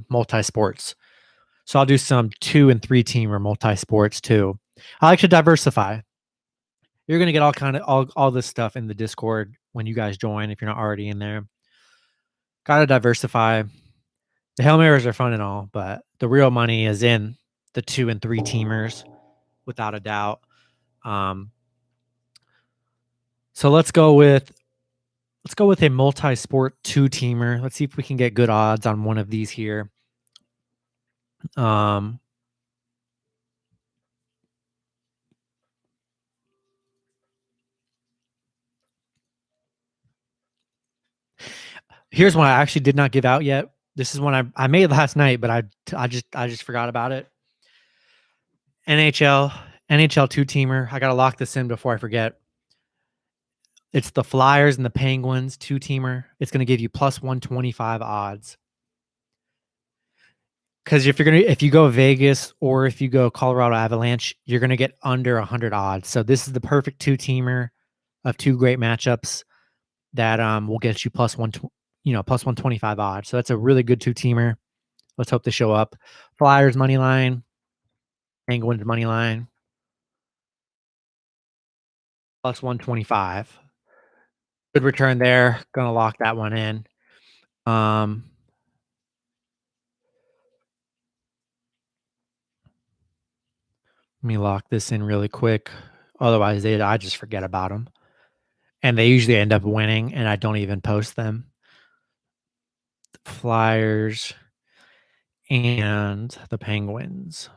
multi-sports. So I'll do some 2 and 3 teamer multi-sports too. I like to diversify. You're gonna get all this stuff in the Discord when you guys join if you're not already in there. Gotta diversify. The Hail Marys are fun and all, but the real money is in the 2 and 3 teamers, without a doubt. So let's go with a multi-sport 2 teamer. Let's see if we can get good odds on one of these here. Here's one I actually did not give out yet. This is one I made last night, but I just forgot about it. NHL 2-teamer. I gotta lock this in before I forget. It's the Flyers and the Penguins 2-teamer. It's gonna give you plus 125 odds. Because if you go Vegas or if you go Colorado Avalanche, you're gonna get under 100 odds. So this is the perfect 2-teamer of 2 great matchups that will get you plus 125 odds. So that's a really good 2-teamer. Let's hope they show up. Flyers money line, Penguins money line, plus 125. Good return there. Gonna lock that one in. Let me lock this in really quick. Otherwise, I just forget about them. And they usually end up winning, and I don't even post them. The Flyers and the Penguins.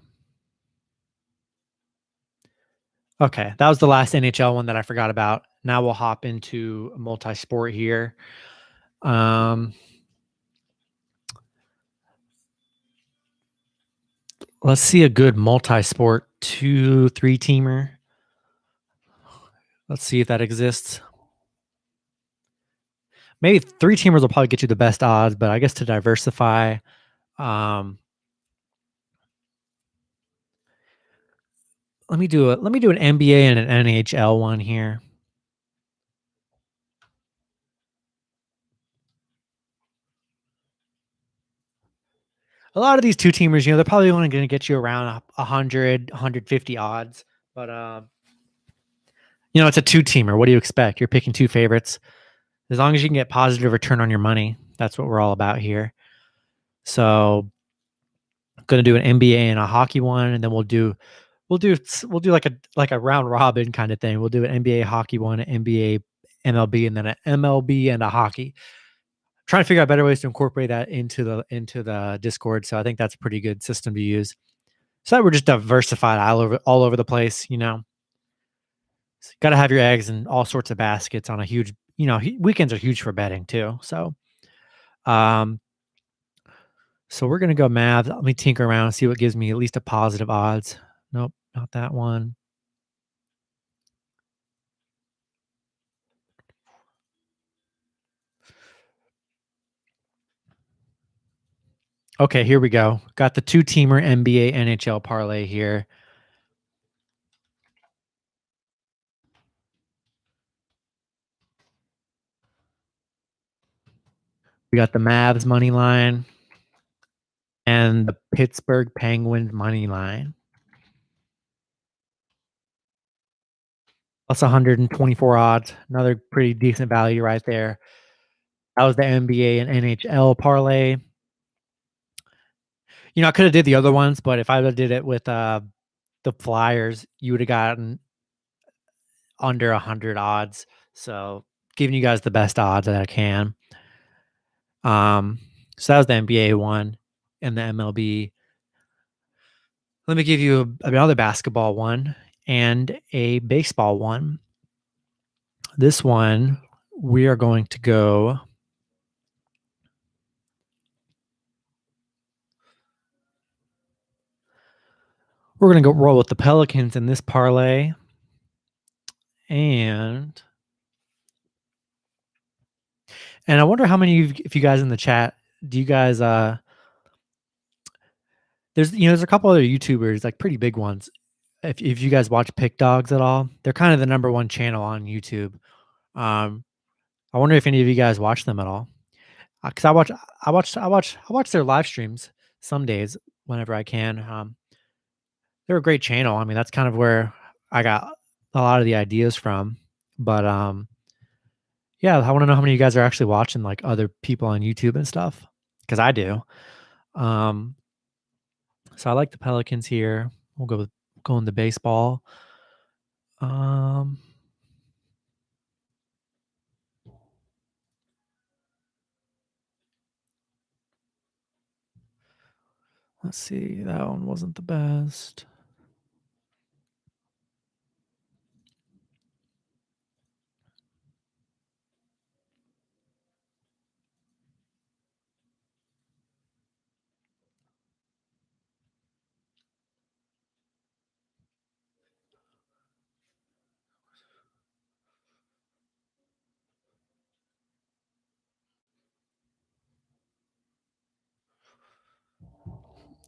Okay, that was the last NHL one that I forgot about. Now we'll hop into multi-sport here. Let's see a good multi-sport 2, 3-teamer. Let's see if that exists. Maybe 3-teamers will probably get you the best odds, but I guess to diversify, let me do an NBA and an NHL one here. A lot of these 2-teamers, they're probably only going to get you around 100, 150 odds, but it's a 2-teamer. What do you expect? You're picking 2 favorites. As long as you can get positive return on your money, that's what we're all about here. So, I'm going to do an NBA and a hockey one, and then we'll do like a round robin kind of thing. We'll do an NBA hockey one, an NBA MLB, and then an MLB and a hockey. Trying to figure out better ways to incorporate that into the Discord. So I think that's a pretty good system to use. So that we're just diversified all over the place. Got to have your eggs in all sorts of baskets on a huge. Weekends are huge for betting too. So, so we're gonna go math. Let me tinker around and see what gives me at least a positive odds. Nope, not that one. Okay, here we go. Got the 2-teamer NBA NHL parlay here. We got the Mavs money line and the Pittsburgh Penguins money line. Plus 124 odds. Another pretty decent value right there. That was the NBA and NHL parlay. I could have did the other ones, but if I would have did it with the Flyers, you would have gotten under 100 odds. So giving you guys the best odds that I can. So that was the NBA one and the MLB. Let me give you another basketball one and a baseball one. This one, we are going to go. We're going to go roll with the Pelicans in this parlay. And I wonder how many if you guys in the chat, do you guys there's a couple other YouTubers, like pretty big ones. If you guys watch Pick Dogs at all, they're kind of the number one channel on YouTube. I wonder if any of you guys watch them at all. Because I watch their live streams some days whenever I can. They're a great channel. I mean, that's kind of where I got a lot of the ideas from. But yeah, I want to know how many of you guys are actually watching like other people on YouTube and stuff. Because I do. Um, so I like the Pelicans here. We'll go into baseball. Um, let's see. That one wasn't the best.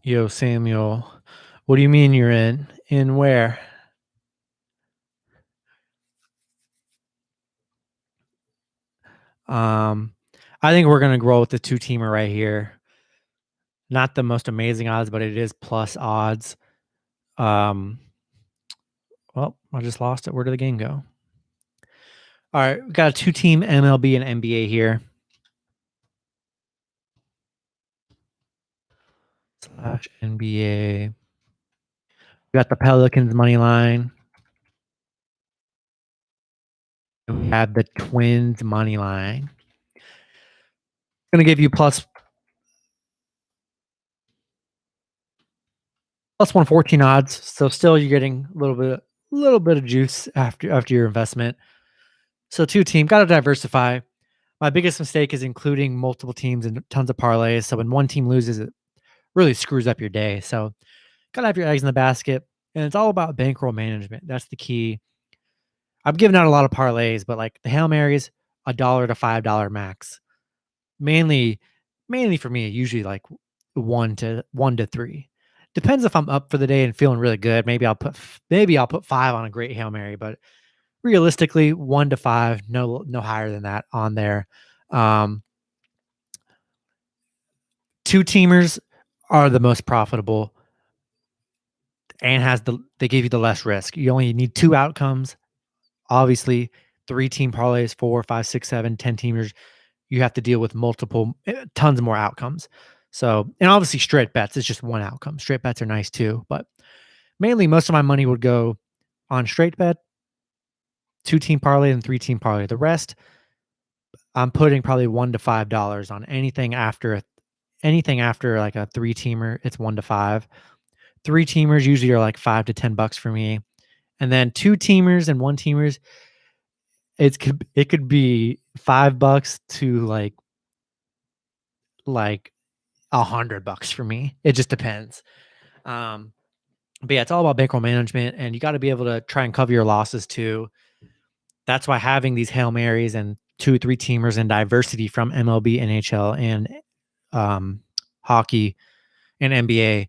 Yo, Samuel, what do you mean you're in? In where? Um, I think we're gonna grow with the two-teamer right here. Not the most amazing odds, but it is plus odds. Um, well, I just lost it. Where did the game go? All right, we got a two-team MLB and NBA here. Slash NBA. We got the Pelicans money line. We have the Twins money line. Gonna give you plus 114 odds. So still you're getting a little bit of juice after your investment. So two team, gotta diversify. My biggest mistake is including multiple teams and tons of parlays. So when one team loses, it really screws up your day. So gotta have your eggs in the basket. And it's all about bankroll management. That's the key. I've given out a lot of parlays, but like the Hail Marys, $1 to $5 max. Mainly, mainly for me, usually like 1 to 3. Depends if I'm up for the day and feeling really good. Maybe I'll put 5 on a great Hail Mary, but realistically, 1 to 5, no higher than that on there. Um, two teamers are the most profitable and they give you the less risk. You only need 2 outcomes. Obviously, 3-team parlays, 4, 5, 6, 7, 10 teamers, you have to deal with tons more outcomes. So, and obviously straight bets is just one outcome. Straight bets are nice too, but mainly most of my money would go on straight bet, 2-team parlay, and 3-team parlay. The rest, I'm putting probably $1 to $5 on anything after like a 3-teamer. It's 1 to 5. 3-teamers usually are like $5 to $10 for me, and then 2-teamers and 1-teamers, it could be $5 to like $100 for me. It just depends. But yeah, it's all about bankroll management, and you got to be able to try and cover your losses too. That's why having these Hail Marys and 2, 3-teamers and diversity from MLB, NHL, and hockey and NBA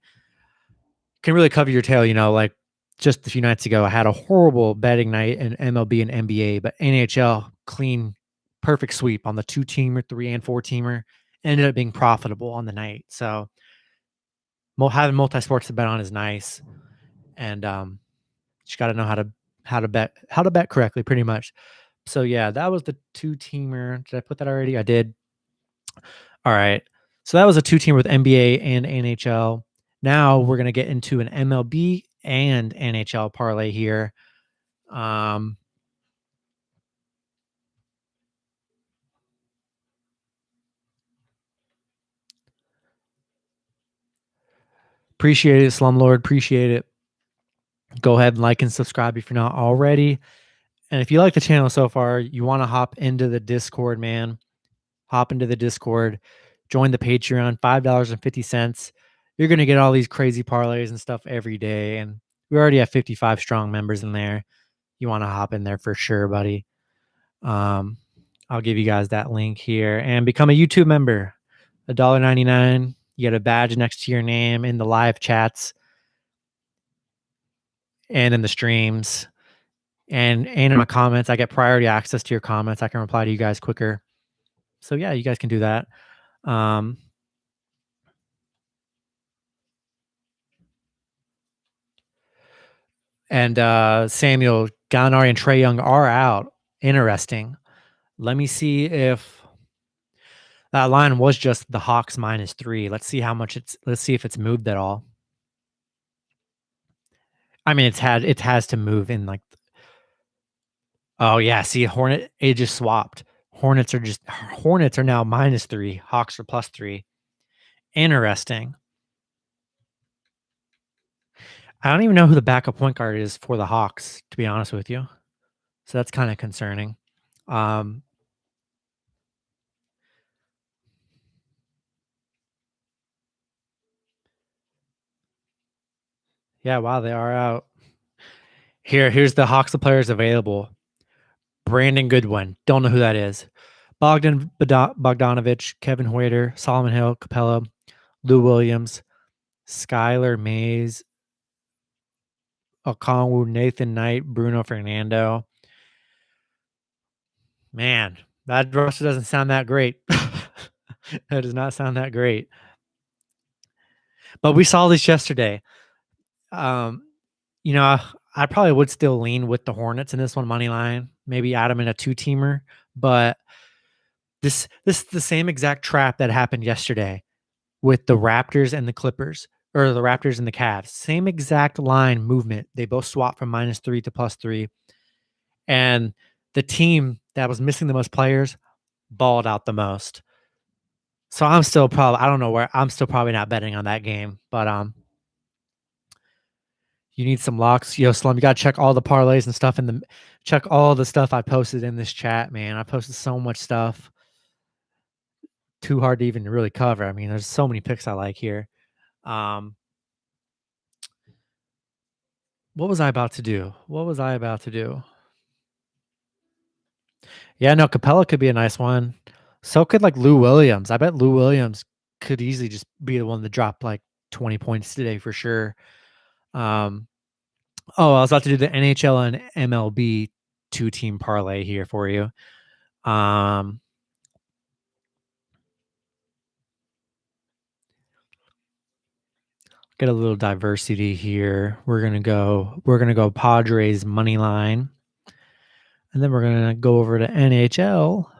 can really cover your tail. Like just a few nights ago, I had a horrible betting night in MLB and NBA, but NHL clean, perfect sweep on the 2-teamer, 3 and 4-teamer, ended up being profitable on the night. So having multi-sports to bet on is nice, and just got to know how to bet correctly, pretty much. So yeah, that was the 2-teamer. Did I put that already? I did. All right. So that was a 2-teamer with NBA and NHL. Now we're gonna get into an MLB and NHL parlay here. Um, Appreciate it, Slumlord. Appreciate it. Go ahead and like and subscribe if you're not already. And if you like the channel so far, you want to hop into the Discord, man. Hop into the Discord, join the Patreon, $5.50. You're going to get all these crazy parlays and stuff every day. And we already have 55 strong members in there. You want to hop in there for sure, buddy. I'll give you guys that link here and become a YouTube member. $1.99. You get a badge next to your name in the live chats and in the streams. and in my comments, I get priority access to your comments. I can reply to you guys quicker. So yeah, you guys can do that. And Samuel Gallinari and Trae Young are out. Interesting. Let me see if that line was just the Hawks -3. Let's see how much let's see if it's moved at all. I mean, it has to move in like, oh yeah, see it just swapped. Hornets are now -3. Hawks are +3. Interesting. I don't even know who the backup point guard is for the Hawks, to be honest with you. So that's kind of concerning. Yeah, wow, they are out. Here's the Hawks players available. Brandon Goodwin. Don't know who that is. Bogdanovich, Kevin Huerter, Solomon Hill, Capella, Lou Williams, Skylar Mays, Okongwu, Nathan Knight, Bruno Fernando. Man, that roster doesn't sound that great. That does not sound that great. But we saw this yesterday. You know, I probably would still lean with the Hornets in this one money line. Maybe add them in a 2-teamer, but this is the same exact trap that happened yesterday with the Raptors and the Clippers, or the Raptors and the Cavs. Same exact line movement. They both swapped from -3 to +3. And the team that was missing the most players balled out the most. So I'm still probably not betting on that game, but you need some locks. Yo, Slum, you got to check all the parlays and stuff check all the stuff I posted in this chat, man. I posted so much stuff. Too hard to even really cover. I mean, there's so many picks I like here. What was I about to do? Yeah, no, Capella could be a nice one. So could like Lou Williams. I bet Lou Williams could easily just be the one to drop like 20 points today for sure. Oh, I was about to do the NHL and MLB 2-team parlay here for you. Get a little diversity here. We're gonna go Padres money line, and then we're gonna go over to NHL.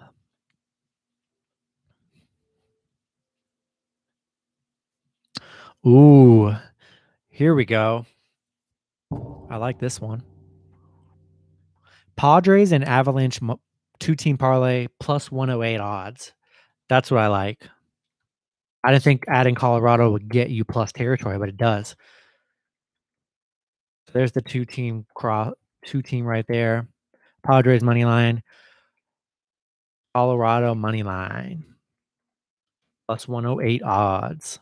Ooh, here we go. I like this one. Padres and Avalanche 2-team parlay plus 108 odds. That's what I like. I didn't think adding Colorado would get you plus territory, but it does. So there's the 2-team right there. Padres money line, Colorado money line, plus 108 odds.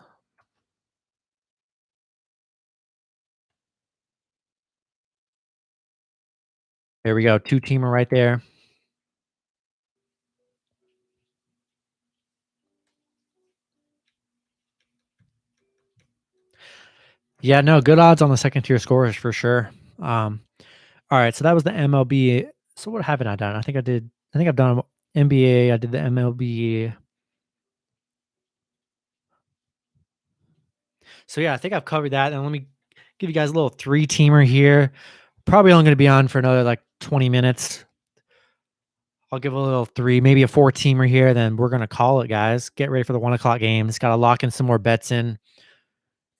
There we go, 2-teamer right there. Yeah, no, good odds on the second tier scorers for sure. All right, so that was the MLB. So what haven't I done? I think I've done NBA. I did the MLB. So yeah, I think I've covered that. And let me give you guys a little 3-teamer here. Probably only going to be on for another like 20 minutes. I'll give a little 3, maybe a 4-teamer here. Then we're going to call it, guys. Get ready for the 1:00 game. Just got to lock in some more bets in.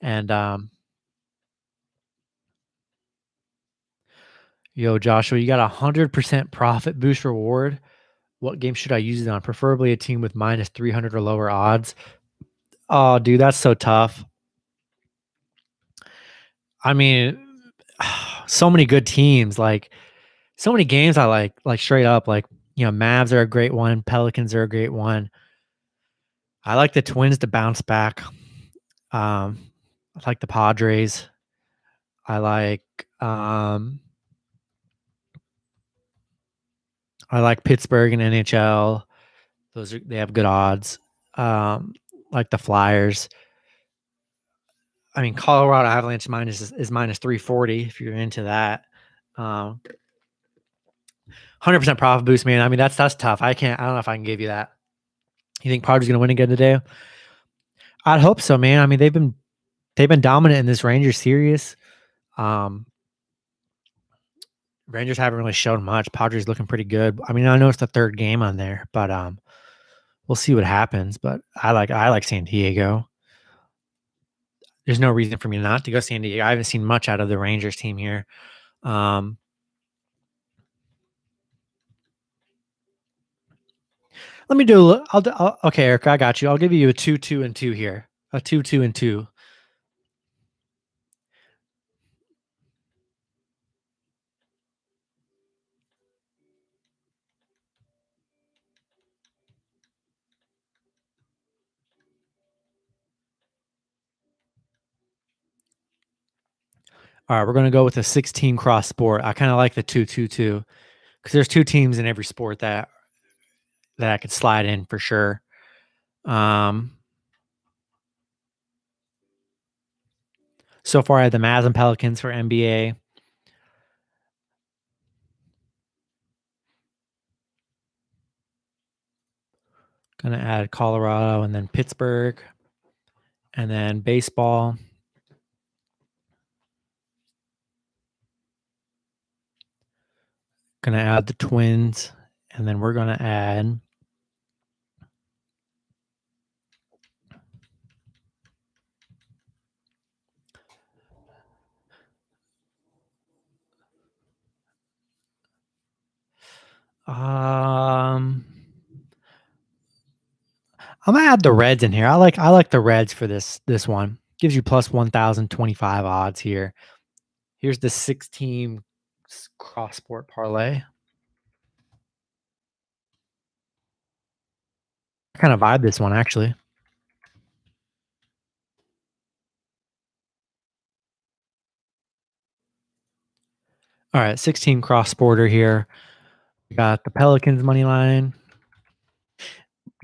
And yo, Joshua, you got 100% profit boost reward. What game should I use it on? Preferably a team with -300 or lower odds. Oh, dude, that's so tough. I mean, so many good teams, like so many games I like straight up, like, Mavs are a great one. Pelicans are a great one. I like the Twins to bounce back. I like the Padres. I like Pittsburgh and NHL. They have good odds. Like the Flyers. I mean, Colorado Avalanche is -340 if you're into that. 100% profit boost, man. I mean, that's tough. I don't know if I can give you that. You think Padres gonna win again today? I'd hope so, man. I mean, they've been dominant in this Rangers series. Um, Rangers haven't really shown much. Padres looking pretty good. I mean, I know it's the third game on there, but we'll see what happens. But I like San Diego. There's no reason for me not to go San Diego. I haven't seen much out of the Rangers team here. Um, let me do. Okay, Eric, I got you. I'll give you a 2-2-2 here. A 2-2-2. All right, we're gonna go with a 16 cross sport. I kind of like the 2-2-2 because there's two teams in every sport that I could slide in for sure. Um, so far I had the Mavs and Pelicans for NBA. Gonna add Colorado and then Pittsburgh, and then baseball. Gonna add the Twins, and then we're gonna add I'm gonna add the Reds in here. I like the Reds for this one. Gives you plus 1,025 odds here. Here's the 6-team cross sport parlay. I kind of vibe this one actually. All right, 16 cross sporter here. We got the Pelicans money line.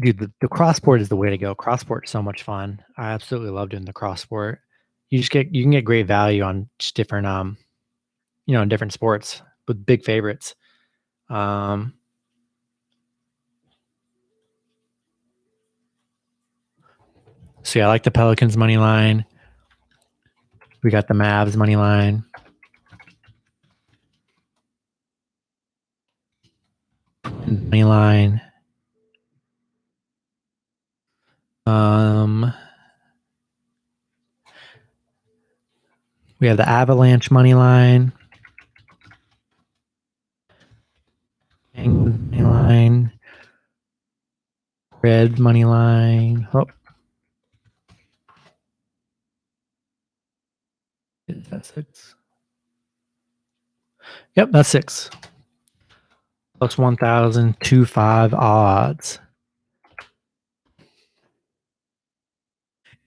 Dude, the cross sport is the way to go. Cross sport is so much fun. I absolutely love doing the cross sport. You can get great value on just different different sports with big favorites. Um, so yeah, I like the Pelicans money line. We got the Mavs money line. Money line. We have the Avalanche money line. Money line. Red money line. Oh. Is that 6? Yep, that's 6. Plus 1,025 odds.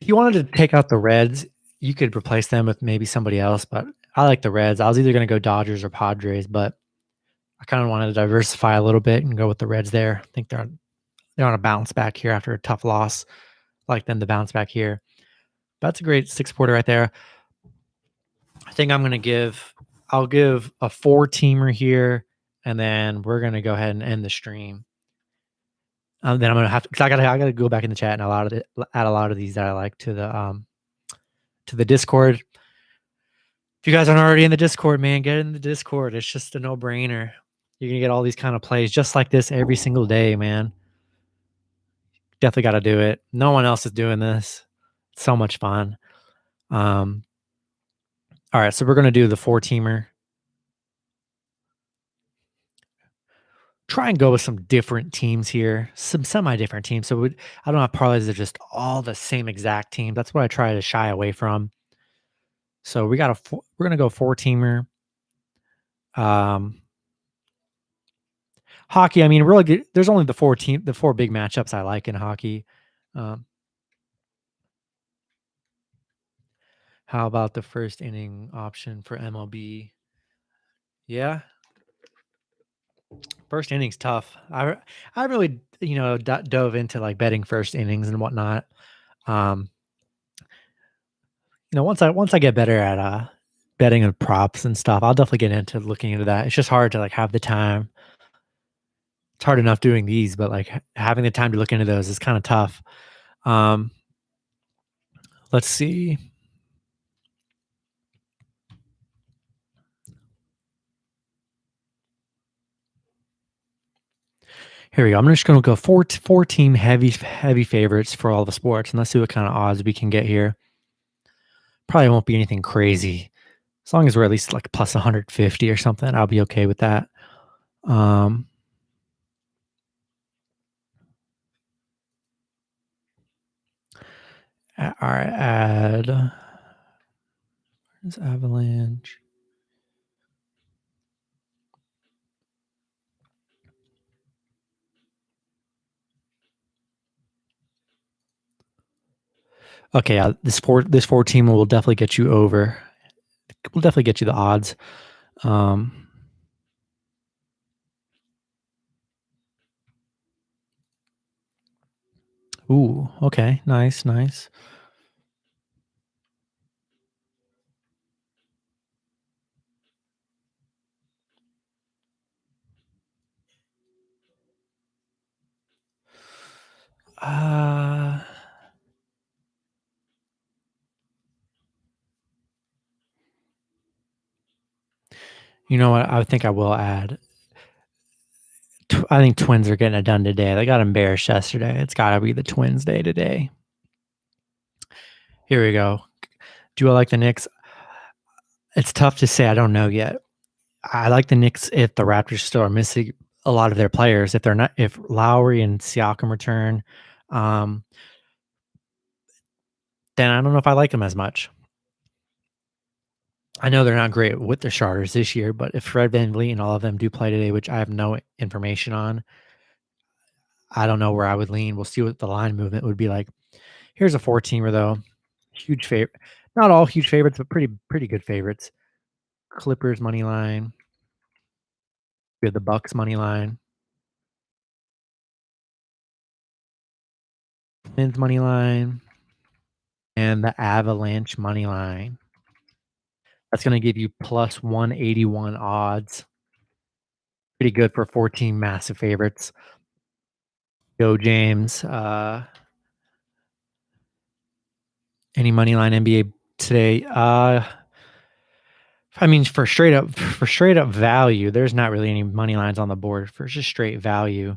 If you wanted to take out the Reds, you could replace them with maybe somebody else, but I like the Reds. I was either going to go Dodgers or Padres, but I kind of wanted to diversify a little bit and go with the Reds there. I think they're on a bounce back here after a tough loss. I like them to bounce back here. That's a great 6-porter right there. I think I'll give a 4-teamer here, and then we're gonna go ahead and end the stream. Then I'm gonna have to, because I gotta go back in the chat and add a lot of these that I like to the Discord. If you guys aren't already in the Discord, man, get in the Discord. It's just a no-brainer. You're gonna get all these kind of plays just like this every single day, man. Definitely got to do it. No one else is doing this. It's so much fun. All right, so we're gonna do the 4-teamer. Try and go with some different teams here, some semi-different teams. So I don't have parlays that are just all the same exact team. That's what I try to shy away from. So we're gonna go 4-teamer. Hockey. I mean, really, there's only the 4 big matchups I like in hockey. How about the first inning option for MLB? Yeah, first inning's tough. I really dove into like betting first innings and whatnot. Once I get better at betting and props and stuff, I'll definitely get into looking into that. It's just hard to like have the time. It's hard enough doing these, but, like, having the time to look into those is kinda tough. Um, let's see. Here we go. I'm just gonna go four team heavy favorites for all the sports, and let's see what kinda odds we can get here. Probably won't be anything crazy. As long as we're at least, like, plus 150 or something, I'll be okay with that. Um, alright, add where's Avalanche? Okay, yeah, this four team will definitely get you over. Will definitely get you the odds. Um, ooh, okay, nice, nice. Uh, you know what? I think I will add. I think Twins are getting it done today. They got embarrassed yesterday. It's got to be the Twins day today. Here we go. Do I like the Knicks? It's tough to say. I don't know yet. I like the Knicks if the Raptors still are missing a lot of their players. If they're not, if Lowry and Siakam return, um, then I don't know if I like them as much. I know they're not great with their starters this year, but if Fred VanVleet and all of them do play today, which I have no information on, I don't know where I would lean. We'll see what the line movement would be like. Here's a four-teamer though. Huge favorite. Not all huge favorites, but pretty good favorites. Clippers money line. We have the Bucks money line. Twins money line. And the Avalanche money line. That's going to give you plus 181 odds. Pretty good for 14 massive favorites. Go James. Any money line NBA today? I mean, for straight up value, there's not really any money lines on the board for just straight value.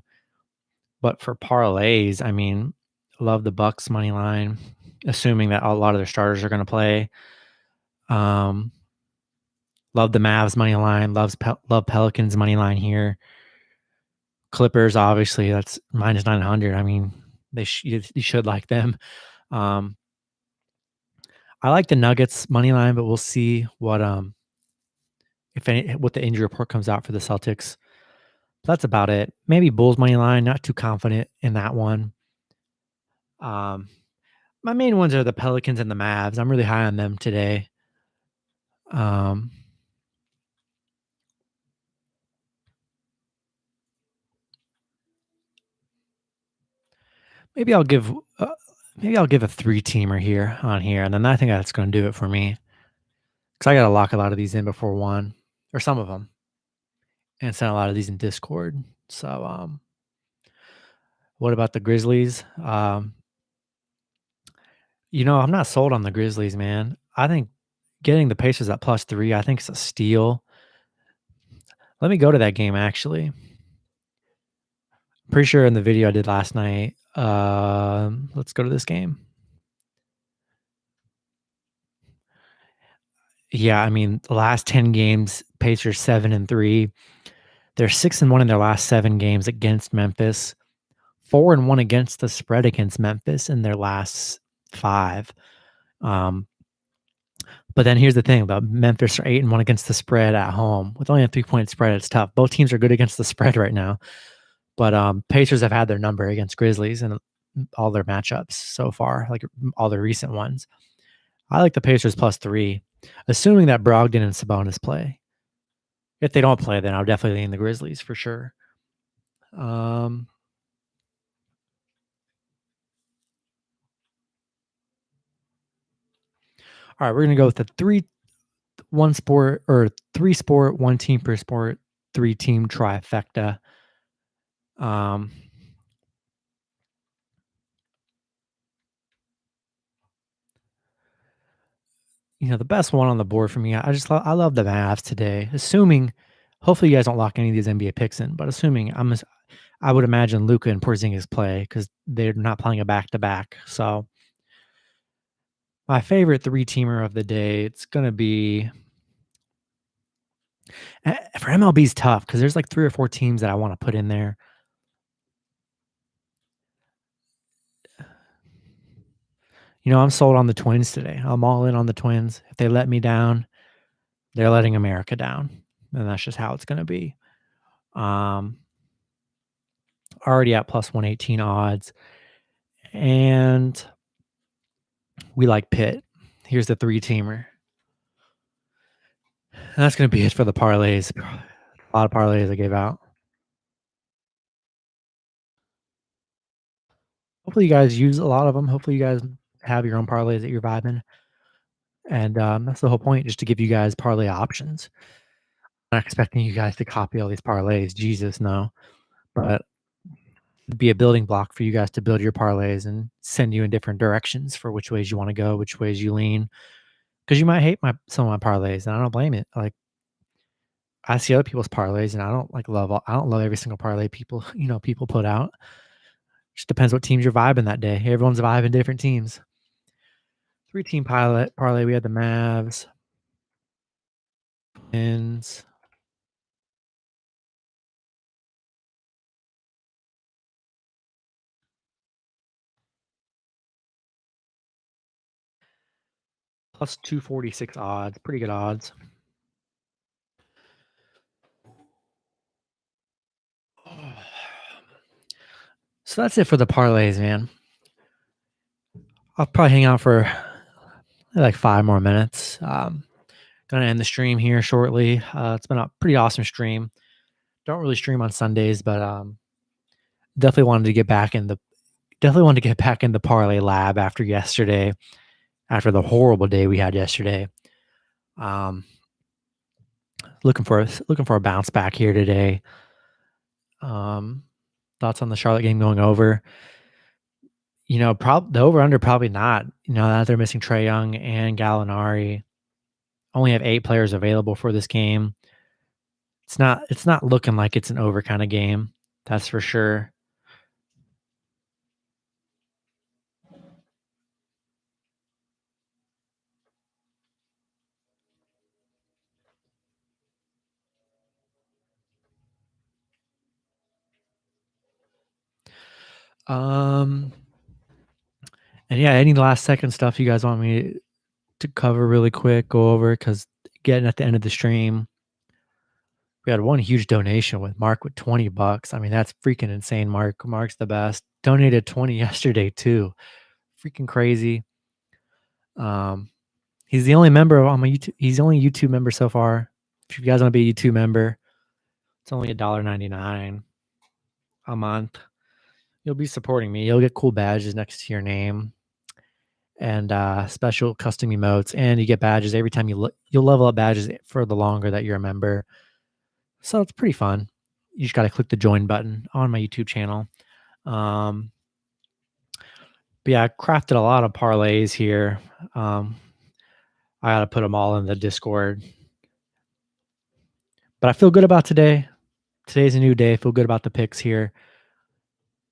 But for parlays, I mean, love the Bucks money line, assuming that a lot of their starters are going to play. Um, love the Mavs money line. Love Pelicans money line here. Clippers, obviously, that's minus 900. I mean, you should like them. Um, I like the Nuggets money line, but we'll see what the injury report comes out for the Celtics. That's about it. Maybe Bulls money line. Not too confident in that one. My main ones are the Pelicans and the Mavs. I'm really high on them today. Um, maybe I'll give uh, maybe I'll give a three-teamer here, and then I think that's going to do it for me because I got to lock a lot of these in before one or some of them, and send a lot of these in Discord. So, what about the Grizzlies? I'm not sold on the Grizzlies, man. I think getting the Pacers at +3, I think it's a steal. Let me go to that game actually. Pretty sure in the video I did last night. Let's go to this game. Yeah, I mean, the last 10 games, Pacers 7-3. They're 6-1 in their last 7 games against Memphis. 4-1 against the spread against Memphis in their last 5. But then here's the thing about Memphis are 8-1 against the spread at home. With only a 3-point spread, it's tough. Both teams are good against the spread right now. But Pacers have had their number against Grizzlies in all their matchups so far, like all their recent ones. I like the Pacers +3, assuming that Brogdon and Sabonis play. If they don't play, then I'll definitely lean the Grizzlies for sure. All right, we're gonna go with the three sport, one team per sport, 3-team trifecta. Um, the best one on the board for me, I love the Mavs today. Assuming, hopefully, you guys don't lock any of these NBA picks in, but assuming I would imagine Luka and Porzingis play because they're not playing a back to back. So my favorite three teamer of the day, it's gonna be for MLB's tough because there's like 3 or 4 teams that I want to put in there. I'm sold on the Twins today. I'm all in on the Twins. If they let me down, they're letting America down, and that's just how it's gonna be. Um, Already at plus 118 odds, and we like Pitt. Here's the three teamer. And that's gonna be it for the parlays. A lot of parlays I gave out. Hopefully you guys use a lot of them. Hopefully you guys have your own parlays that you're vibing, and that's the whole point, just to give you guys parlay options. I'm not expecting you guys to copy all these parlays. Jesus, no. But it'd be a building block for you guys to build your parlays and send you in different directions for which ways you want to go, which ways you lean. Because you might hate some of my parlays, and I don't blame it. Like I see other people's parlays, and I don't I don't love every single parlay people put out. Just depends what teams you're vibing that day. Everyone's vibing different teams. 3-team parlay. We had the Mavs, Twins, plus 246 odds. Pretty good odds. So that's it for the parlays, man. I'll probably hang out for like 5 more minutes. Gonna end the stream here shortly. It's been a pretty awesome stream. Don't really stream on Sundays, but definitely wanted to get back in the parlay lab after yesterday, after the horrible day we had yesterday. Looking for a bounce back here today. Thoughts on the Charlotte game going over? The over under probably not. That they're missing Trae Young and Gallinari. Only have 8 players available for this game. It's not looking like it's an over kind of game. That's for sure. And yeah, any last second stuff you guys want me to cover really quick, go over, because getting at the end of the stream, we had one huge donation with Mark with $20. I mean, that's freaking insane. Mark's the best. Donated 20 yesterday too. Freaking crazy. He's the only member on my YouTube. He's the only YouTube member so far. If you guys want to be a YouTube member, it's only $1.99 a month. You'll be supporting me. You'll get cool badges next to your name and special custom emotes, and you get badges every time you'll level up badges for the longer that you're a member. So it's pretty fun. You just got to click the join button on my YouTube channel. But yeah, I crafted a lot of parlays here. I got to put them all in the Discord. But I feel good about today. Today's a new day. I feel good about the picks here.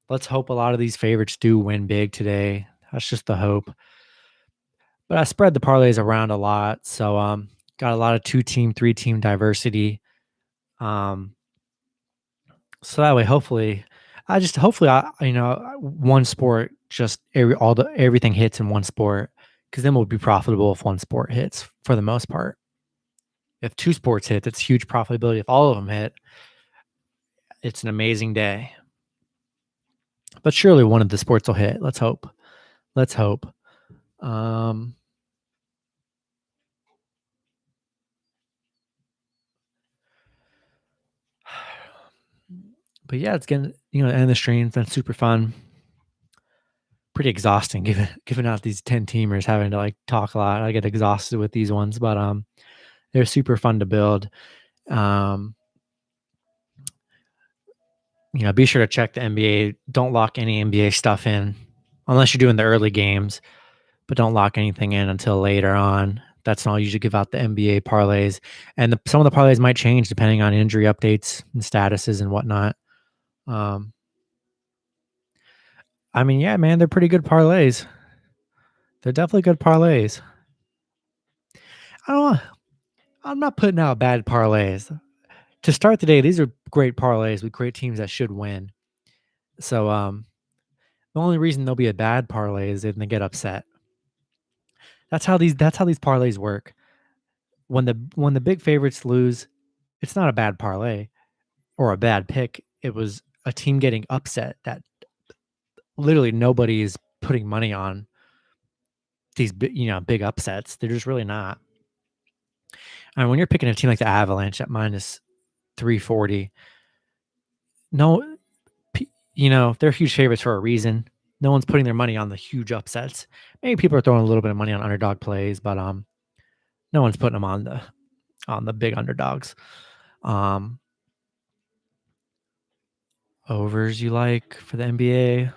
Let's hope a lot of these favorites do win big today. That's just the hope. But I spread the parlays around a lot. So got a lot of 2-team, 3-team diversity. So that way, hopefully one sport, just everything hits in one sport, because then we'll be profitable if one sport hits for the most part. If 2 sports hit, that's huge profitability. If all of them hit, it's an amazing day. But surely one of the sports will hit. Let's hope. But yeah, it's getting, end the stream. It's been super fun. Pretty exhausting giving out these 10 teamers, having to talk a lot. I get exhausted with these ones, but they're super fun to build. Be sure to check the NBA. Don't lock any NBA stuff in unless you're doing the early games, but don't lock anything in until later on. That's when I'll usually give out the NBA parlays. And some of the parlays might change depending on injury updates and statuses and whatnot. Yeah, man, they're pretty good parlays. They're definitely good parlays. I don't know. I'm not putting out bad parlays. To start the day, these are great parlays with great teams that should win. So the only reason they'll be a bad parlay is if they get upset. That's how these parlays work. When the big favorites lose, it's not a bad parlay or a bad pick. It was a team getting upset that literally nobody is putting money on these big upsets. They're just really not. And when you're picking a team like the Avalanche at minus 340, they're huge favorites for a reason. No one's putting their money on the huge upsets. Maybe people are throwing a little bit of money on underdog plays, but no one's putting them on the big underdogs. Overs you like for the NBA?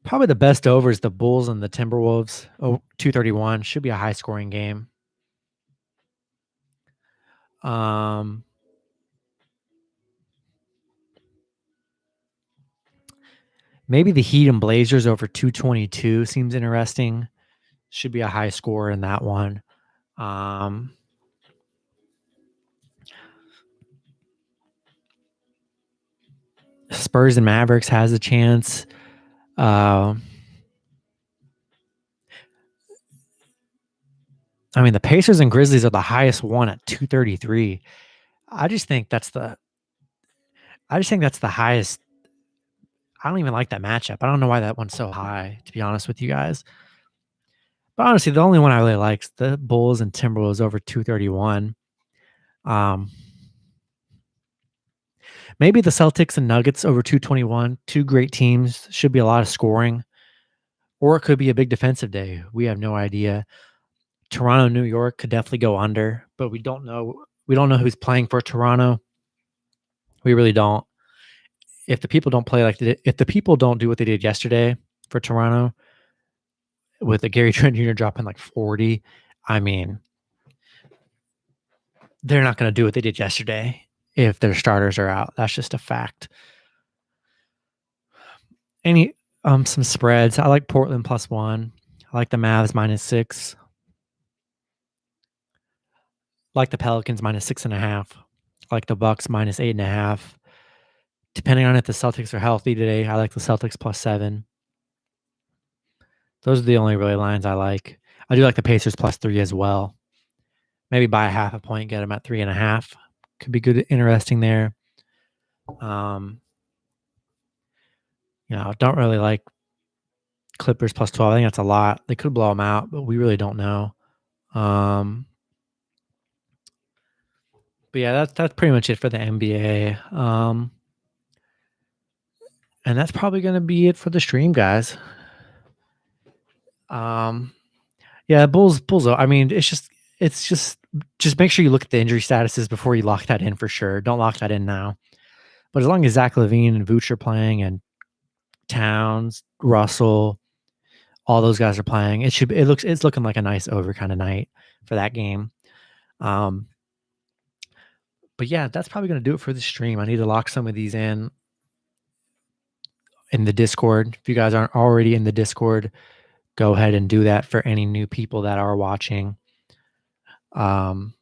Probably the best over is the Bulls and the Timberwolves. 231 should be a high scoring game. Maybe the Heat and Blazers over 222 seems interesting. Should be a high score in that one. Spurs and Mavericks has a chance. The Pacers and Grizzlies are the highest one at 233. I just think that's the highest. I don't even like that matchup. I don't know why that one's so high, to be honest with you guys. But honestly, the only one I really like is the Bulls and Timberwolves over 231. Maybe the Celtics and Nuggets over 221. Two great teams. Should be a lot of scoring. Or it could be a big defensive day. We have no idea. Toronto, New York could definitely go under, but we don't know. We don't know who's playing for Toronto. We really don't. If the people don't play if the people don't do what they did yesterday for Toronto, with the Gary Trent Jr. dropping like 40, they're not going to do what they did yesterday if their starters are out. That's just a fact. Some spreads. I like Portland +1. I like the Mavs -6. I like the Pelicans -6.5. I like the Bucks -8.5. Depending on if the Celtics are healthy today, I like the Celtics +7. Those are the only really lines I like. I do like the Pacers +3 as well. Maybe buy a half a point, get them at 3.5. Could be good, interesting there. Don't really like Clippers +12. I think that's a lot. They could blow them out, but we really don't know. But yeah, that's pretty much it for the NBA. And that's probably going to be it for the stream, guys. Yeah, Bulls. It's just make sure you look at the injury statuses before you lock that in for sure. Don't lock that in now. But as long as Zach LaVine and Vooch are playing and Towns, Russell, all those guys are playing, it's looking like a nice over kind of night for that game. But yeah, that's probably going to do it for the stream. I need to lock some of these in the Discord. If you guys aren't already in the Discord, go ahead and do that for any new people that are watching. Become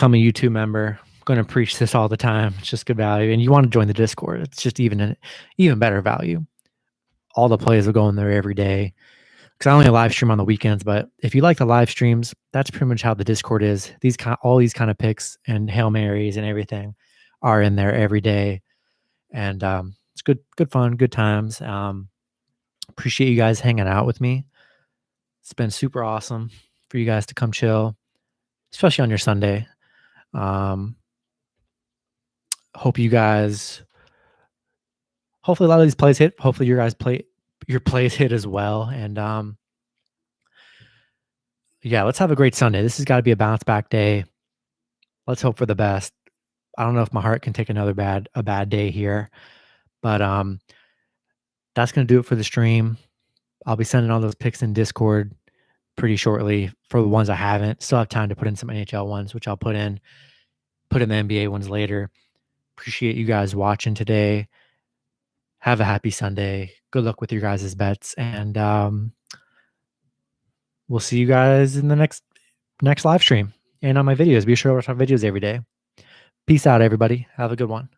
a YouTube member. I'm going to preach this all the time. It's just good value. And you want to join the Discord. It's just even better value. All the plays will go in there every day. Because I only live stream on the weekends, but if you like the live streams, that's pretty much how the Discord is. All these kind of picks and Hail Marys and everything are in there every day. And it's good fun, good times. Appreciate you guys hanging out with me. It's been super awesome for you guys to come chill, especially on your Sunday. Hopefully a lot of these plays hit. Hopefully your plays hit as well. And yeah, let's have a great Sunday. This has got to be a bounce back day. let's hope for the best. I don't know if my heart can take a bad day here, but that's gonna do it for the stream. I'll be sending all those picks in Discord pretty shortly for the ones I haven't. Still have time to put in some NHL ones, which I'll put in the NBA ones later. Appreciate you guys watching today. Have a happy Sunday. Good luck with your guys' bets, and we'll see you guys in the next live stream and on my videos. Be sure to watch my videos every day. Peace out, everybody. Have a good one.